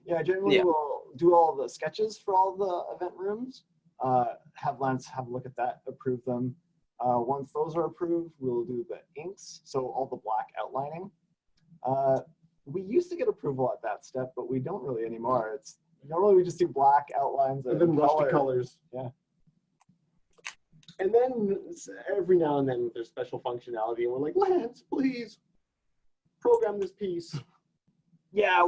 B: Yeah, generally we'll do all the sketches for all the event rooms, have Lance have a look at that, approve them. Once those are approved, we'll do the inks, so all the black outlining. We used to get approval at that step, but we don't really anymore. It's normally we just do black outlines
C: And then rush to
B: color.
C: colors.
B: Yeah.
C: And then every now and then there's special functionality, and we're like, Lance, please program this piece.
B: Yeah,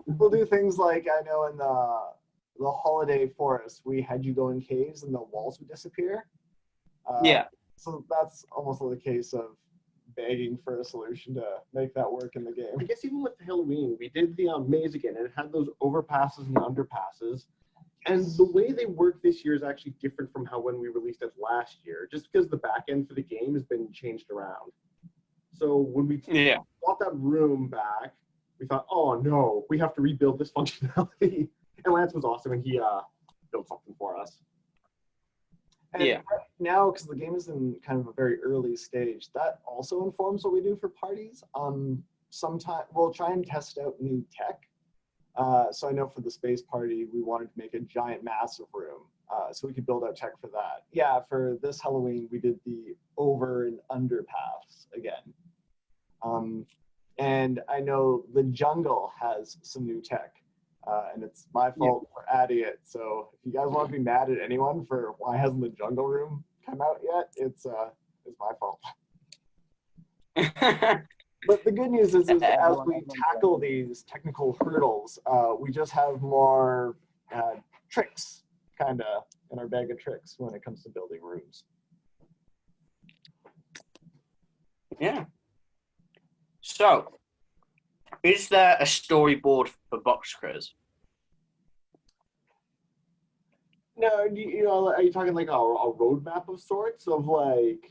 B: we'll do things like, I know in the holiday forest, we had you go in caves and the walls would disappear.
D: Yeah.
B: So that's almost the case of begging for a solution to make that work in the
C: I
B: game.
C: guess even with Halloween, we did the maze again, and it had those overpasses and underpasses. And the way they work this year is actually different from how when we released it last year, just because the back end for the game has been changed around. So when we got that room back, we thought, oh no, we have to rebuild this functionality. And Lance was awesome, and he built something for us.
B: And right now, because the game is in kind of a very early stage, that also informs what we do for parties. Sometime we'll try and test out new tech. So I know for the space party, we wanted to make a giant, massive room, so we could build out tech for that. Yeah, for this Halloween, we did the over and under paths again. And I know the jungle has some new tech, and it's my fault for adding it. So if you guys want to be mad at anyone for why hasn't the jungle room come out yet, it's my fault. But the good news is as we tackle these technical hurdles, we just have more tricks, kind of, in our bag of tricks when it comes to building rooms.
D: Yeah. So, is there a storyboard for Box Critters?
C: No, you know, are you talking like a roadmap of sorts of like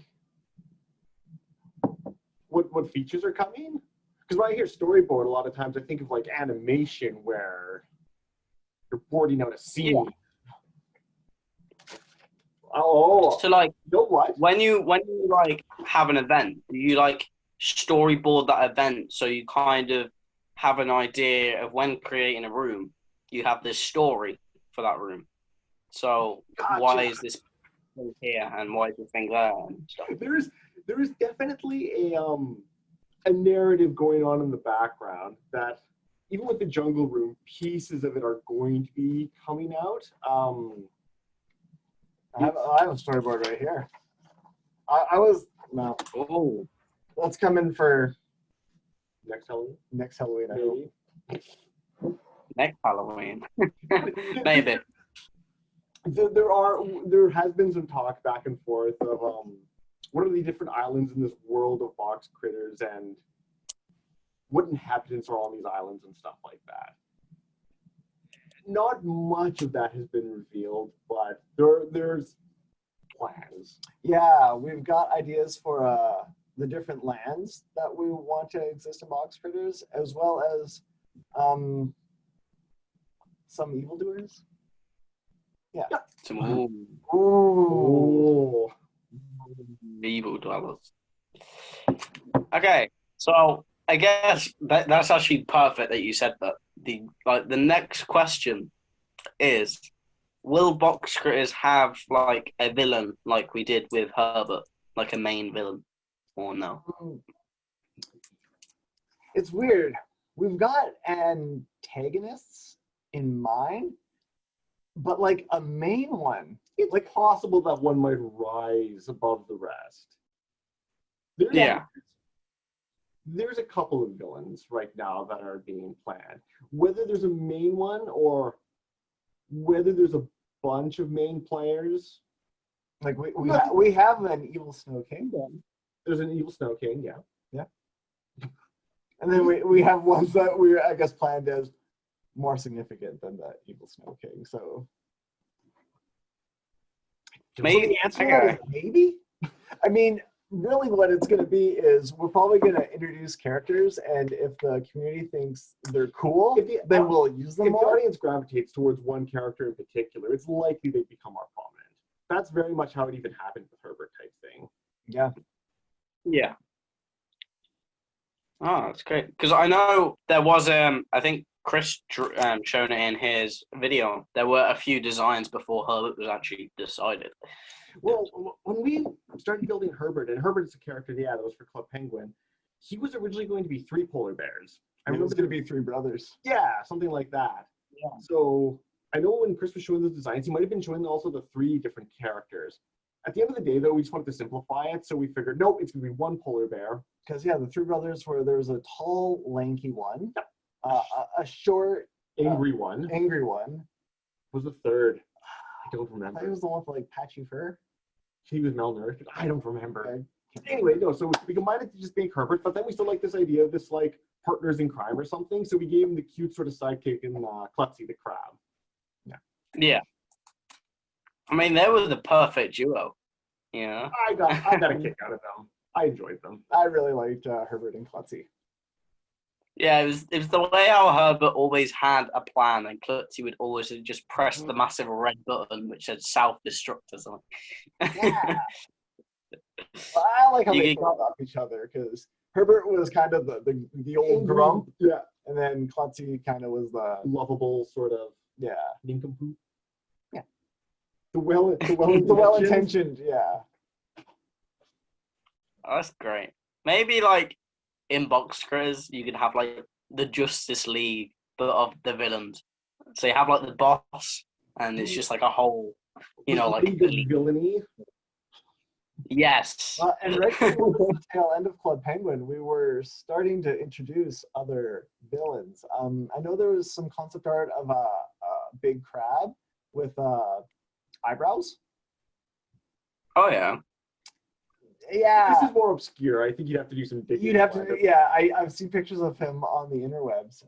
C: what features are coming? Because when I hear storyboard, a lot of times I think of like animation where you're boarding out a scene.
D: Yeah.
C: Oh,
D: So like,
C: you know what?
D: when you like have an event, do you like storyboard that event so you kind of have an idea of when creating a room, you have this story for that room. So why is this thing here and why is this thing there and stuff?
C: There is definitely a narrative going on in the background that even with the jungle room, pieces of it are going to be coming out.
B: I have a storyboard right here.
D: Oh,
B: That's coming for
C: Next Halloween.
B: next Halloween, I hope.
D: next Halloween. Maybe.
C: There has been some talk back and forth of what are the different islands in this world of box critters and what inhabitants are on these islands and stuff like that. Not much of that has been revealed, but there's plans.
B: Yeah, we've got ideas for the different lands that we want to exist in box critters, as well as some evildoers. Yeah.
C: Ooh.
D: Evil dwellers. Okay, so I guess that's actually perfect that you said that. The next question is, will Box Critters have like a villain like we did with Herbert, like a main villain, or no?
B: It's weird. We've got antagonists in mind, but like a main one.
C: It's like possible that one might rise above the rest. There's a couple of villains right now that are being planned. Whether there's a main one or whether there's a bunch of main players.
B: Like we have an evil Snow King.
C: There's an evil Snow King, yeah.
B: And then we have ones that we, I guess, planned as more significant than the Evil Snow King. So
D: Maybe.
B: the answer to that is maybe. I mean, really what it's going to be is we're probably going to introduce characters, and if the community thinks they're cool, then we'll use them
C: If the
B: more.
C: audience gravitates towards one character in particular, it's likely they become more prominent. That's very much how it even happened with Herbert type thing.
B: Yeah.
D: Yeah. Oh, that's great. Because I know there was, I think Chris shown it in his video. There were a few designs before Herbert was actually decided.
C: Well, when we started building Herbert, and Herbert is a character, that was for Club Penguin, he was originally going to be 3 polar bears.
B: I remember it was going to be 3 brothers.
C: Yeah, something like that.
D: Yeah.
C: So I know when Chris was showing the designs, he might have been showing also the 3 different characters. At the end of the day, though, we just wanted to simplify it, so we figured, nope, it's going to be 1 polar bear.
B: Because, the 3 brothers were, there was a tall, lanky one, a short,
C: Angry one.
B: angry one.
C: Was the 3rd? I don't
B: I
C: remember.
B: think it was the one with, like, patchy fur.
C: He was malnourished. I don't remember.
B: Okay.
C: Anyway, no, so we combined it to just make Herbert, but then we still like this idea of this, like, partners in crime or something, so we gave him the cute sort of sidekick in Klutzy the crab.
D: Yeah. I mean, they were the perfect duo. You know?
C: I got a kick out of them. I enjoyed them.
B: I really liked Herbert and Klutzy.
D: Yeah, it was the way how Herbert always had a plan, and Klutzy would always just press the massive red button which said self-destruct or something.
B: Yeah. I like how
D: You
B: they
D: get-
B: fought off each other, because Herbert was kind of the old grump,
C: Yeah.
B: and then Klutzy kind of was the,
C: Lovable sort of
B: yeah,
C: nincompoop.
B: Yeah.
C: The well
B: the well-intentioned, yeah.
D: Oh, that's great. Maybe like in Box Critters, you could have like the Justice League, but of the villains. So you have like the boss, and it's just like a whole, like
C: League of villainy.
D: yes.
B: And right towards the tail end of Club Penguin, we were starting to introduce other villains. I know there was some concept art of a big crab with eyebrows.
D: Oh yeah.
B: Yeah.
C: This is more obscure. I think you'd have to do some digging.
B: You'd have to,
C: find it.
B: yeah. I've seen pictures of him on the interwebs.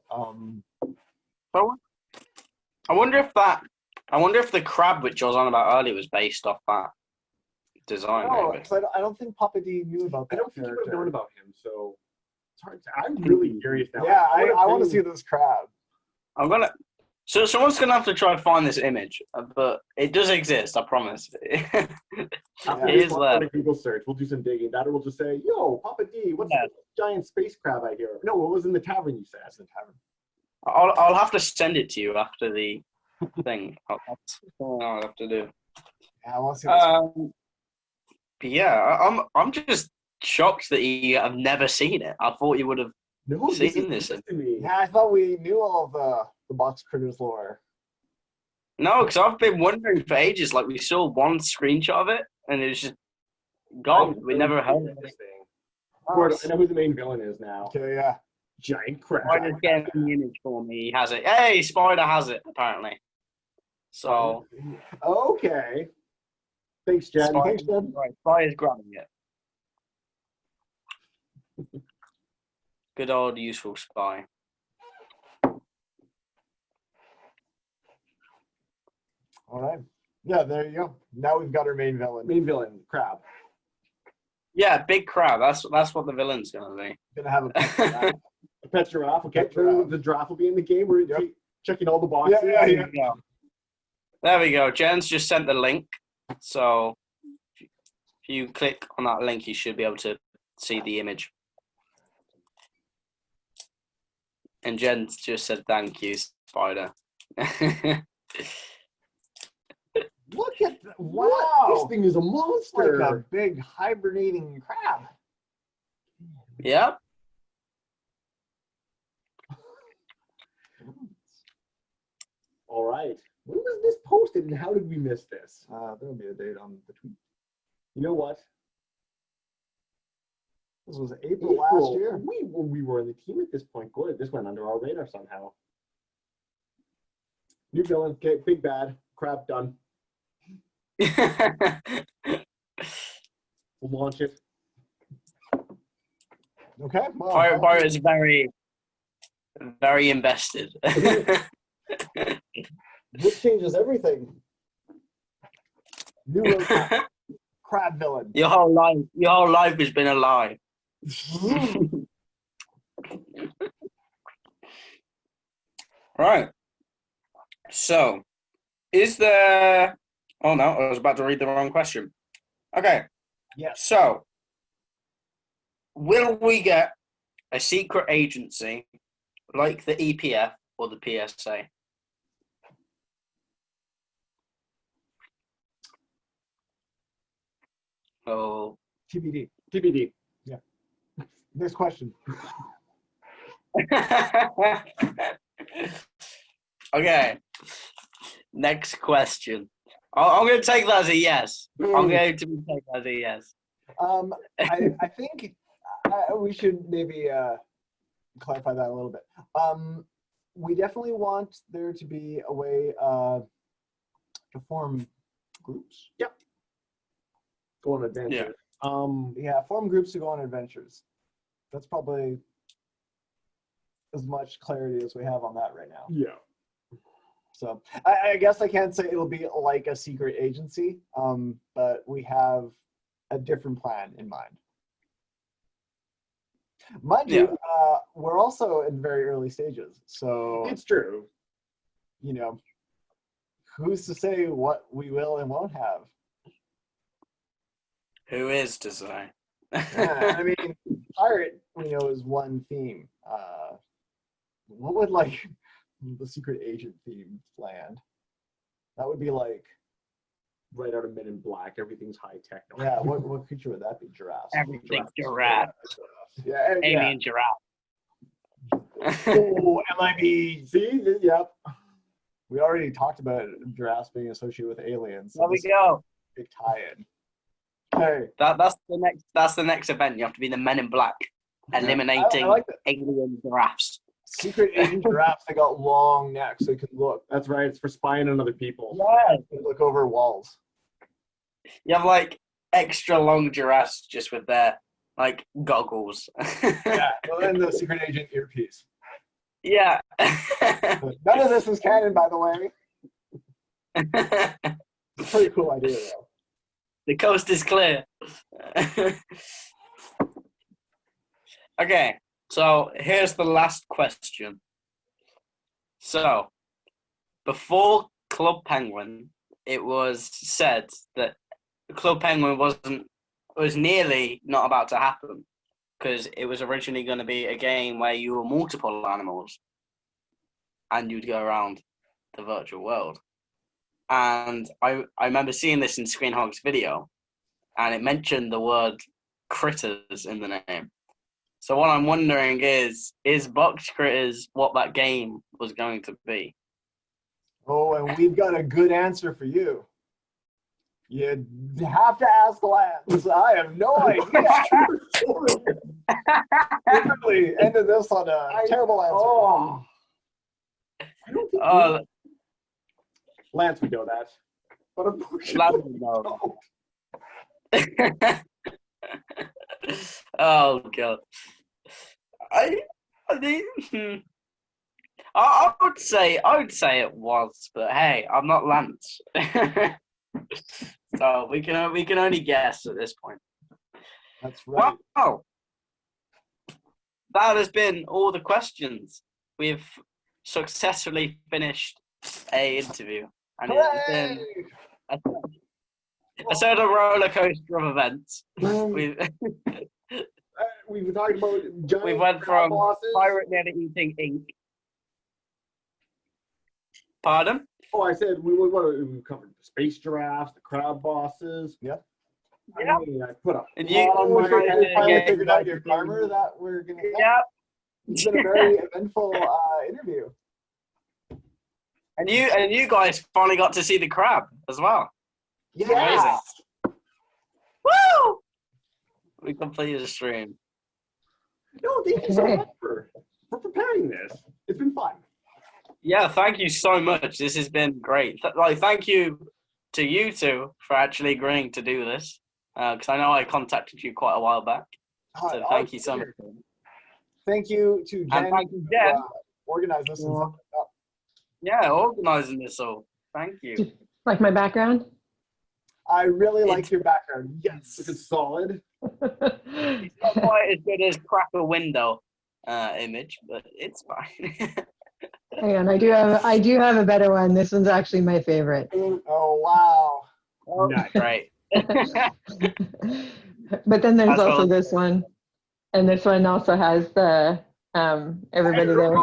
D: I wonder if the crab which I was on about earlier was based off that design.
B: No,
D: Maybe.
B: so I don't think Papa D knew about that.
C: I don't think you would have
B: character.
C: known about him, so it's hard to, I'm really curious now.
B: Yeah, I want to
C: think-
B: see this crab.
D: I'm gonna. So someone's gonna have to try and find this image, but it does exist. I promise.
C: After
D: It
C: this,
D: is
C: we'll
D: there.
C: run a Google search. We'll do some digging. That or we'll just say, "Yo, Papa D, what's
D: Yeah.
C: the giant space crab I hear?" No, it was in the tavern. You said. It's in the tavern.
D: I'll have to send it to you after the thing. That's what I'll have to do.
B: Yeah, I want to see this.
D: But yeah, I'm just shocked that you have never seen it. I thought you would have.
C: No,
D: Seen
C: this
D: this.
C: is to me.
B: Yeah, I thought we knew all of the Box Critters lore.
D: No, because I've been wondering for ages. Like we saw one screenshot of it, and it was just gone. We never heard of
C: this
D: it.
C: thing. Gord, I know who the main villain is now.
B: Okay, yeah.
C: Giant crab.
D: Spider's getting the image for me. He has it. Hey, Spider has it apparently. So
C: Okay. Thanks, Jen.
D: Spider-
C: Thanks, Jen.
D: right, Spider's grabbing it. Good old useful spy.
B: All right. Yeah, there you go. Now we've got our main villain.
C: Main villain, crab.
D: Yeah, big crab. That's what the villain's gonna be.
B: Gonna have a
C: A pet giraffe. Okay,
B: Pet giraffe.
C: the giraffe will be in the game. We're
B: Yep.
C: checking all the boxes.
B: Yeah.
D: There we go. There we go. Jen's just sent the link. So if you click on that link, you should be able to see the image. And Jen just said thank you, Spider.
C: Look at that.
B: Wow.
C: What? This thing is a
B: like
C: monster.
B: a big hibernating crab.
D: Yep.
C: All right. When was this posted and how did we miss this?
B: There'll be a date on the tweet.
C: You know what?
B: This was April last year.
C: We were in the team at this point. Good. This went under our radar somehow. New villain. Okay, big bad. Crab done. We'll launch it.
B: Okay. Well,
D: Pirate is very, very invested.
B: this changes everything. New roadmap. Crab villain.
D: Your whole life has been a lie. Right. So, is there? Oh no, I was about to read the wrong question. Okay.
B: Yes.
D: So, will we get a secret agency like the EPF or the PSA? Oh.
B: TBD.
C: TBD.
B: Yeah. Next question.
D: Okay. Next question. I'm going to take that as a yes. I'm going to take that as a yes.
B: I think we should maybe clarify that a little bit. We definitely want there to be a way to form groups.
C: Yep. Go on adventure.
B: Yeah, form groups to go on adventures. That's probably as much clarity as we have on that right now.
C: Yeah.
B: So I guess I can't say it'll be like a secret agency, but we have a different plan in mind. Mind you, we're also in very early stages. So
C: It's true.
B: you know, who's to say what we will and won't have?
D: Who is to say?
B: Yeah, I mean, pirate, we know, is one theme. What would like the secret agent theme land? That would be like,
C: Right out of Men in Black. Everything's high tech.
B: yeah, what creature would that be? Giraffes.
D: Everything's giraffe.
B: Yeah, yeah.
D: Alien giraffe.
B: Oh, MIB. See, yep. We already talked about giraffes being associated with aliens.
D: There we
B: this is
D: go.
B: a big tie-in. Okay.
D: That's the next event. You have to be the Men in Black, eliminating
B: I like that.
D: alien giraffes.
B: Secret agent giraffes, they got long necks, so you can look.
C: That's right. It's for spying on other people.
D: Yeah,
B: You can look over walls.
D: you have like extra long giraffes just with their like goggles.
B: Yeah, well, and the secret agent earpiece.
D: Yeah.
B: None of this is canon, by the way. It's a pretty cool idea, though.
D: The coast is clear. Okay, so here's the last question. So, before Club Penguin, it was said that Club Penguin was nearly not about to happen because it was originally going to be a game where you were multiple animals and you'd go around the virtual world. And I remember seeing this in Screenhog's video, and it mentioned the word critters in the name. So what I'm wondering is Box Critters what that game was going to be?
B: Oh, and we've got a good answer for you. You have to ask Lance. I have no idea. We really ended this on a terrible answer.
C: Oh. I don't think Lance would know that. But unfortunately,
D: No. Oh god. I would say it was, but hey, I'm not Lance. So we can only guess at this point.
B: That's right.
D: Wow. That has been all the questions. We've successfully finished a interview. And it's been a sort of roller coaster of events. We've
C: talked about giant
D: we went from
C: bosses.
D: pirate nearly eating ink. Pardon?
C: Oh, I said we covered the space giraffes, the crab bosses.
B: Yeah.
D: Yeah.
C: I mean, I put up.
D: And you
B: We finally
D: yeah,
B: figured out your armor that we're gonna.
D: yeah.
B: It's been a very eventful interview.
D: And you guys finally got to see the crab as well.
B: Yeah.
D: Woo! We completed the stream.
C: No, thank you so much for preparing this. It's been fun.
D: Yeah, thank you so much. This has been great. Thank you to you two for actually agreeing to do this. Because I know I contacted you quite a while back. So thank you so much.
B: Thank you to Jen
D: thank you,
B: who
D: Jen.
B: organized this and set it up.
D: Yeah, organising this all. Thank you.
A: Like my background?
B: I really like your background. Yes.
C: This is solid.
D: It's not quite as good as crack a window image, but it's fine.
A: Hang on, I do have a better one. This one's actually my favorite.
B: Oh, wow.
D: Oh,
C: Nice.
D: great.
A: But then there's
D: That's
A: also
D: all.
A: this one. And this one also has the everybody there.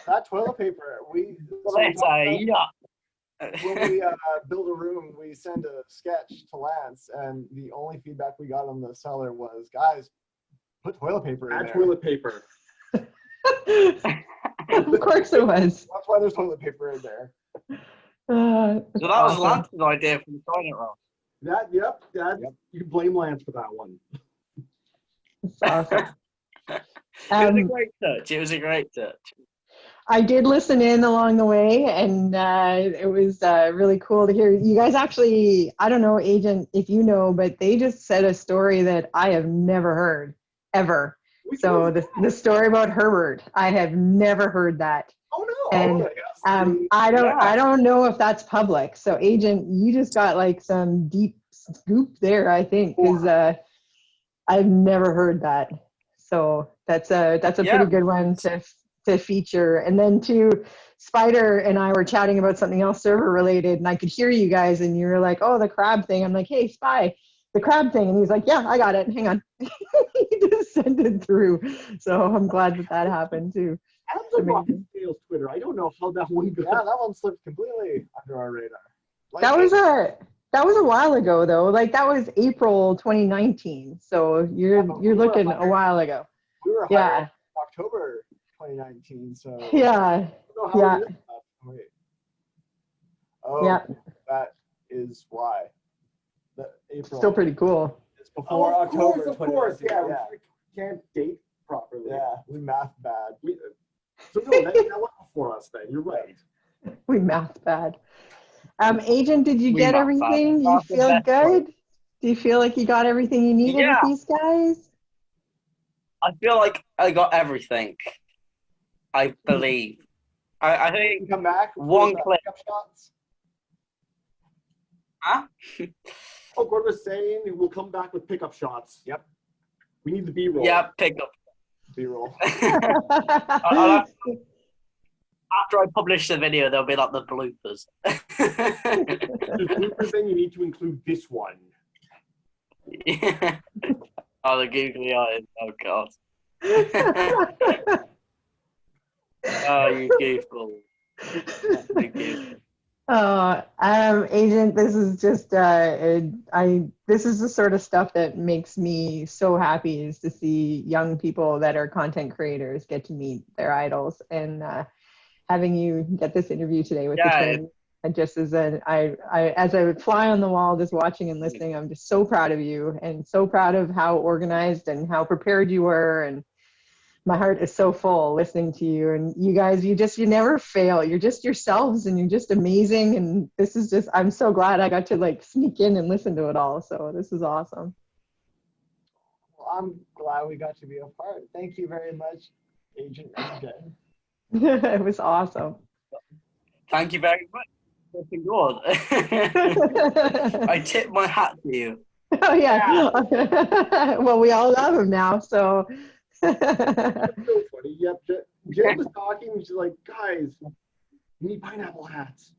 B: That toilet paper, when we build a room, we send a sketch to Lance, and the only feedback we got on the seller was, guys, put toilet paper in
C: Add
B: there.
C: toilet paper.
A: Of course it was.
B: That's why there's toilet paper in there.
D: So that was Lance's idea for the toilet roll.
C: Yep. You can blame Lance for that one.
A: It's awesome.
D: It was a great touch. It was a great touch.
A: I did listen in along the way, and it was really cool to hear. You guys actually, I don't know, Agent, if you know, but they just said a story that I have never heard, ever. So the story about Herbert, I have never heard that.
C: Oh, no.
A: And I don't know if that's public. So Agent, you just got like some deep scoop there, I think, because I've never heard that. So that's a pretty good one to feature. And then too, Spider and I were chatting about something else server related, and I could hear you guys, and you were like, "Oh, the crab thing." I'm like, "Hey, Spy, the crab thing," and he's like, "Yeah, I got it. Hang on." He just sent it through. So I'm glad that happened too.
C: That's amazing. Sales Twitter. I don't know how that one goes.
B: Yeah, that one slipped completely under our radar. Like,
A: That was a while ago though. Like that was April 2019. So you're looking a while ago.
B: We were hired in October 2019, so
A: Yeah. Yeah.
B: Wait. Oh,
A: Yeah.
B: that is why. The April.
A: Still pretty cool.
B: It's before October.
C: Of course.
B: 2019.
C: Yeah. We can't date properly.
B: Yeah, we math bad.
C: So no, that was before us then. You're right.
A: We math bad. Agent, did you
D: We
A: get
D: math
A: everything?
D: bad.
A: You
D: That's the
A: feel
D: best
A: good? Do you feel like you got everything you needed
D: Yeah.
A: with these guys?
D: I feel like I got everything. I believe. I
B: You
D: think
B: can come back.
D: one
B: with,
D: clip.
B: pickup shots.
D: Huh?
C: Oh, Gord was saying we'll come back with pickup shots.
B: Yep.
C: We need the B-roll.
D: Yeah, pick up.
B: B-roll.
D: After I publish the video, there'll be like the bloopers.
C: The bloopers, then you need to include this one.
D: Yeah. Oh, the googly eyes. Oh, God. Oh, you goofball. You goofball.
A: Agent, this is just this is the sort of stuff that makes me so happy, is to see young people that are content creators get to meet their idols, and having you get this interview today with the twins. And just as as I would fly on the wall, just watching and listening, I'm just so proud of you, and so proud of how organized and how prepared you were. And my heart is so full listening to you. And you guys, you never fail. You're just yourselves, and you're just amazing. And this is just, I'm so glad I got to like sneak in and listen to it all. So this is awesome.
B: Well, I'm glad we got to be a part. Thank you very much, Agent MJ.
A: It was awesome.
D: Thank you very much. Chris and Gord. I tip my hat to you.
A: Oh, yeah. Well, we all love him now, so.
C: That's so funny. Yep. Jen was talking, and she's like, guys, we need pineapple hats.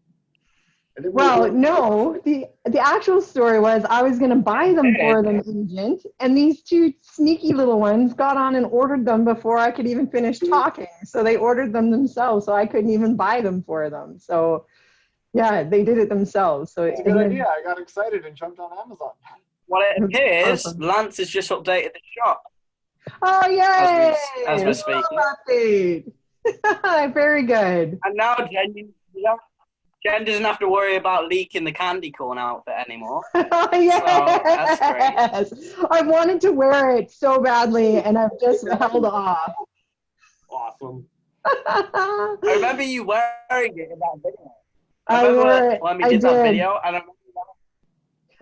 C: And then
A: Well, no, the actual story was I was going to buy them for them, Agent, and these two sneaky little ones got on and ordered them before I could even finish talking. So they ordered them themselves, so I couldn't even buy them for them. So, yeah, they did it themselves. So
B: It's a good idea. I got excited and jumped on Amazon.
D: Well, it appears
A: Awesome.
D: Lance has just updated the shop.
A: Oh, yay!
D: As we're speaking.
A: Update. Very good.
D: And now Jen doesn't have to worry about leaking the candy corn outfit anymore.
A: Oh, yes.
D: that's
A: I wanted to wear it so badly, and I've just held off.
C: Awesome.
D: I remember you wearing it in that video.
A: I wore it.
D: When we
A: I
D: did that
A: did.
D: video, and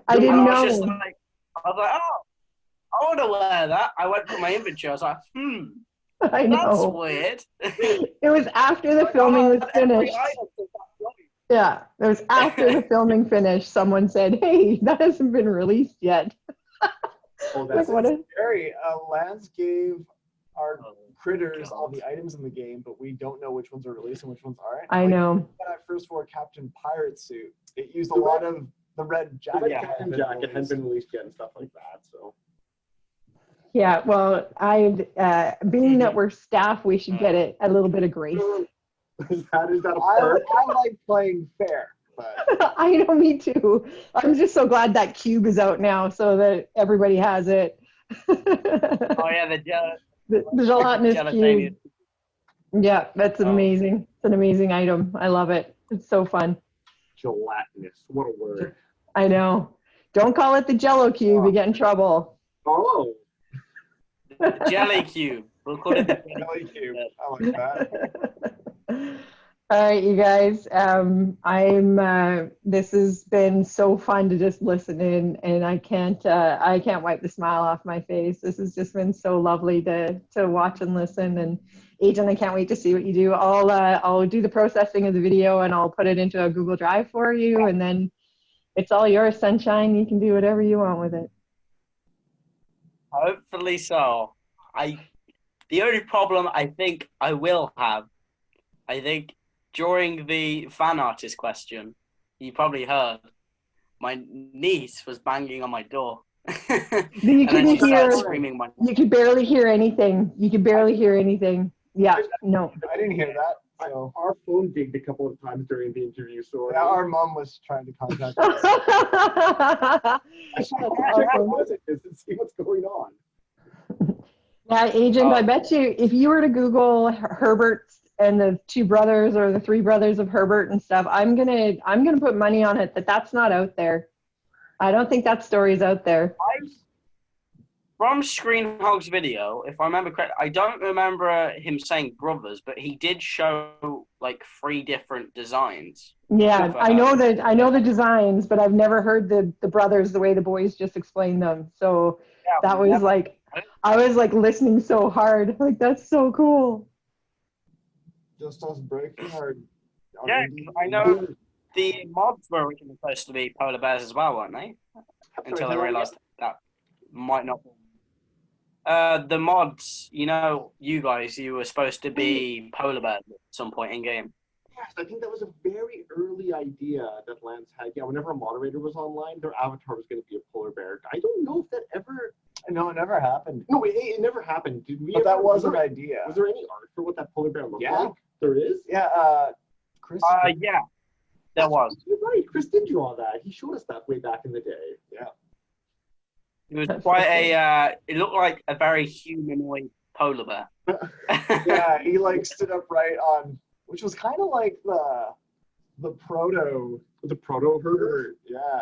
A: I didn't
D: I
A: know.
D: was just like, I was like, oh, I want to wear that. I went for my inventory. I was like,
A: I
D: that's
A: know.
D: weird.
A: It was after the
D: Like,
A: filming was
D: had every
A: finished.
D: item to that point.
A: Yeah, it was after the filming finished. Someone said, "Hey, that hasn't been released yet."
C: Oh,
A: Like,
C: that's
A: what a,
B: Scary. Lance gave our critters all the items in the game, but we don't know which ones are released and which ones aren't.
A: I know.
B: When I first wore Captain Pirate suit, it used a lot of the red
C: The
B: jacket.
C: red
D: Yeah.
C: Captain jacket hadn't been released yet and stuff like that. So
A: Yeah, well, being that we're staff, we should get it a little bit of grace.
C: is that a
B: I
C: perk?
B: like playing fair, but
A: I know, me too. I'm just so glad that cube is out now so that everybody has it.
D: Oh yeah,
A: The gelatinous
D: Gelatinius.
A: cube. Yeah, that's amazing. It's an amazing item. I love it. It's so fun.
C: Gelatinous. What a word.
A: I know. Don't call it the Jello cube. You get in trouble.
C: Oh.
D: The jelly cube. We'll call it the
B: jelly cube. I like that.
A: All right, you guys. This has been so fun to just listen in, and I can't wipe the smile off my face. This has just been so lovely to watch and listen. And Agent, I can't wait to see what you do. I'll do the processing of the video and I'll put it into a Google Drive for you, and then it's all yours, sunshine. You can do whatever you want with it.
D: Hopefully so. The only problem I think I will have, I think during the fan artist question, you probably heard, my niece was banging on my door.
A: You couldn't hear.
D: Screaming
A: You could barely hear anything. You could barely hear anything. Yeah, no.
B: I didn't hear that. So
C: Our phone dinged a couple of times during the interview, so
B: yeah, our mom was trying to contact us.
C: I should check our messages and see what's going on.
A: Yeah, Agent, I bet you if you were to Google Herbert and the two brothers or the three brothers of Herbert and stuff, I'm gonna put money on it that that's not out there. I don't think that story's out there.
D: From Screen Hog's video, if I remember correctly, I don't remember him saying brothers, but he did show like 3 different designs.
A: Yeah, I know the designs, but I've never heard the brothers the way the boys just explained them. So that was like, I was like listening so hard. Like, that's so cool.
B: Just us breaking our.
D: Yeah, I know the mods were originally supposed to be polar bears as well, weren't they? Until I realized that might not be. The mods, you know, you guys, you were supposed to be polar bears at some point in game.
C: Yes, I think that was a very early idea that Lance had. Yeah, whenever a moderator was online, their avatar was going to be a polar bear. I don't know if that ever.
B: No, it never happened.
C: No, it never happened. Did we?
B: But that was an
C: there,
B: idea.
C: Was there any art for what that polar bear looked
B: Yeah.
C: like? There is.
B: Yeah, Chris.
D: Yeah, there was.
C: You're right. Chris did draw that. He showed us that way back in the day.
B: Yeah.
D: It was quite it looked like a very humanoid polar bear.
B: Yeah, he like stood upright on, which was kind of like the proto Herbert. Yeah.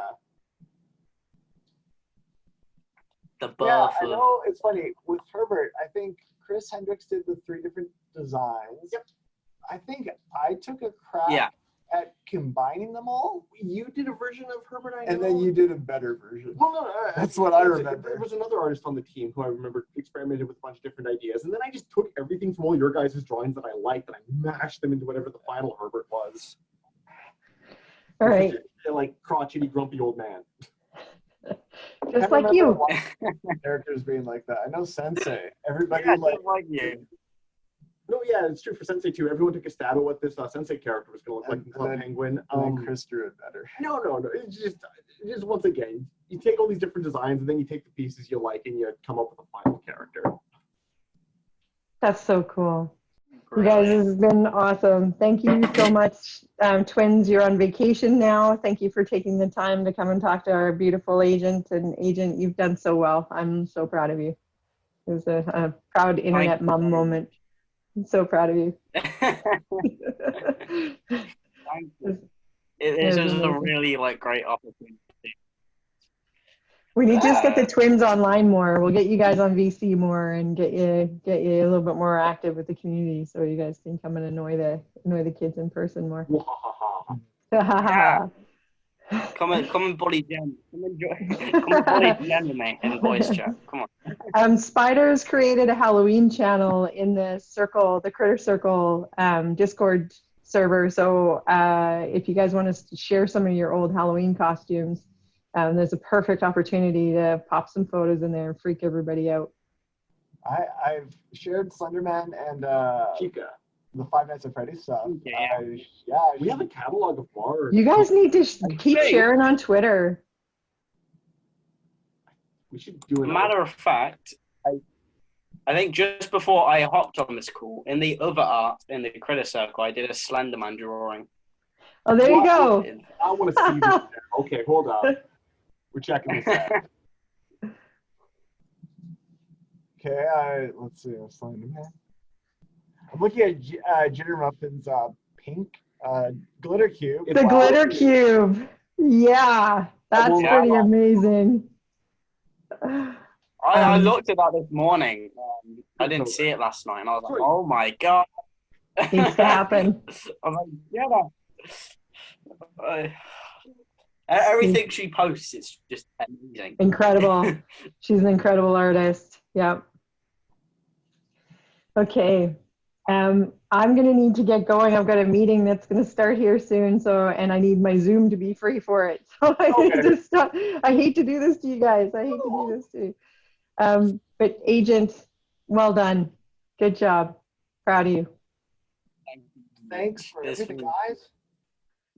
D: The birth
B: Yeah, I
D: of...
B: know. It's funny with Herbert. I think Chris Hendricks did the 3 different designs.
C: Yep.
B: I think I took a crack at combining them all.
C: You did a version of Herbert, I know.
B: And then you did a better version.
C: Well, no,
B: That's what I remember.
C: There was another artist on the team who I remember experimented with a bunch of different ideas, and then I just took everything from all your guys' drawings that I liked and I mashed them into whatever the final Herbert was.
A: All right.
C: Like crotchety, grumpy old man.
A: Just like you.
B: Characters being like that. I know Sensei. Everybody
D: Yeah,
B: like
D: you.
C: No, yeah, it's true for Sensei too. Everyone took a stab at what this Sensei character was going to look like in Club Penguin.
B: and then Chris drew it better.
C: No. It's just once again, you take all these different designs and then you take the pieces you like and you come up with a final character.
A: That's so cool. You guys, this has been awesome. Thank you so much. Twins, you're on vacation now. Thank you for taking the time to come and talk to our beautiful agent. And Agent, you've done so well. I'm so proud of you. It was a proud internet mom moment. I'm so proud of you.
D: Thank you. It was a really great opportunity.
A: We need to just get the twins online more. We'll get you guys on VC more and get you a little bit more active with the community, so you guys can come and annoy the kids in person more.
D: Yeah. Come and bully Jen. Come and bully Jen with me in voice chat. Come on.
A: Spiders created a Halloween channel in the circle, the Critter Circle Discord server. So if you guys want to share some of your old Halloween costumes, there's a perfect opportunity to pop some photos in there and freak everybody out.
B: I've shared Slenderman and
C: Chica.
B: the Five Nights at Freddy's stuff.
D: Yeah.
C: We have a catalog of bars.
A: You guys need to keep sharing on Twitter.
C: We should do it.
D: Matter of fact, I think just before I hopped on this call, in the other art, in the Critter Circle, I did a Slenderman drawing.
A: Oh, there you go.
C: I want to see this now. Okay, hold on. We're checking this out.
B: Okay, let's see. Slenderman. I'm looking at Jitter Muffin's pink glitter cube.
A: The glitter cube. Yeah, that's
D: Yeah.
A: pretty amazing.
D: I looked at that this morning. I didn't see it last night, and I was like, "Oh my god!"
A: Needs to happen.
D: I'm like, "Yeah." Everything she posts is just amazing.
A: Incredible. She's an incredible artist. Yeah. Okay. I'm going to need to get going. I've got a meeting that's going to start here soon. And I need my Zoom to be free for it. So I need to stop. I hate to do this to you guys. I hate to do this to you. But Agent, well done. Good job. Proud of you.
B: Thanks for everything, guys.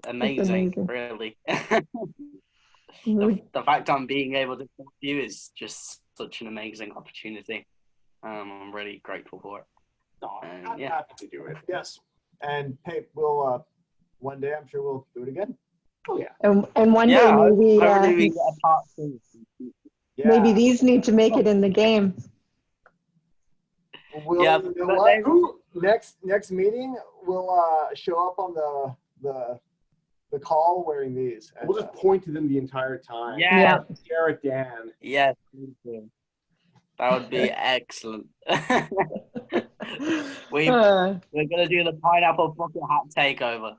D: Amazing,
A: amazing.
D: really. The fact I'm being able to talk to you is just such an amazing opportunity. I'm really grateful for it.
C: I'm happy to do it.
B: Yes. And hey, we'll one day I'm sure we'll do it again.
C: Oh yeah.
A: And one day maybe
D: hopefully we get a part 2.
B: Yeah.
A: maybe these need to make it in the game.
B: We'll,
D: Yeah,
B: you know what? Next meeting we'll show up on the call wearing these. And,
C: We'll just point to them the entire time.
D: Yeah.
C: Stare at Dan.
D: Yes, that would be excellent. We're gonna do the pineapple bucket hat takeover.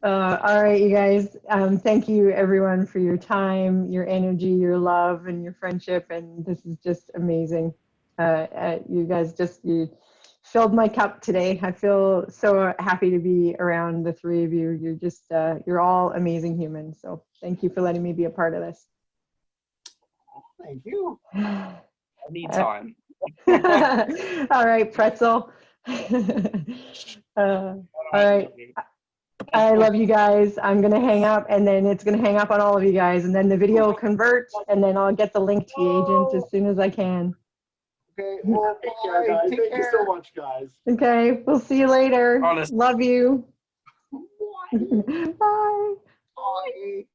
A: All right, you guys. Thank you, everyone, for your time, your energy, your love, and your friendship. And this is just amazing. You guys you filled my cup today. I feel so happy to be around the three of you. You're just you're all amazing humans. So thank you for letting me be a part of this.
B: Thank you.
D: Anytime.
A: All right, pretzel. All right. I love you guys. I'm going to hang up, and then it's going to hang up on all of you guys, and then the video will convert, and then I'll get the link to the agent as soon as I can.
B: Okay. Well,
C: Take care, guys. Thank you so much, guys.
A: Okay. We'll see you later.
D: Honestly.
A: Love you. Bye.
B: Bye.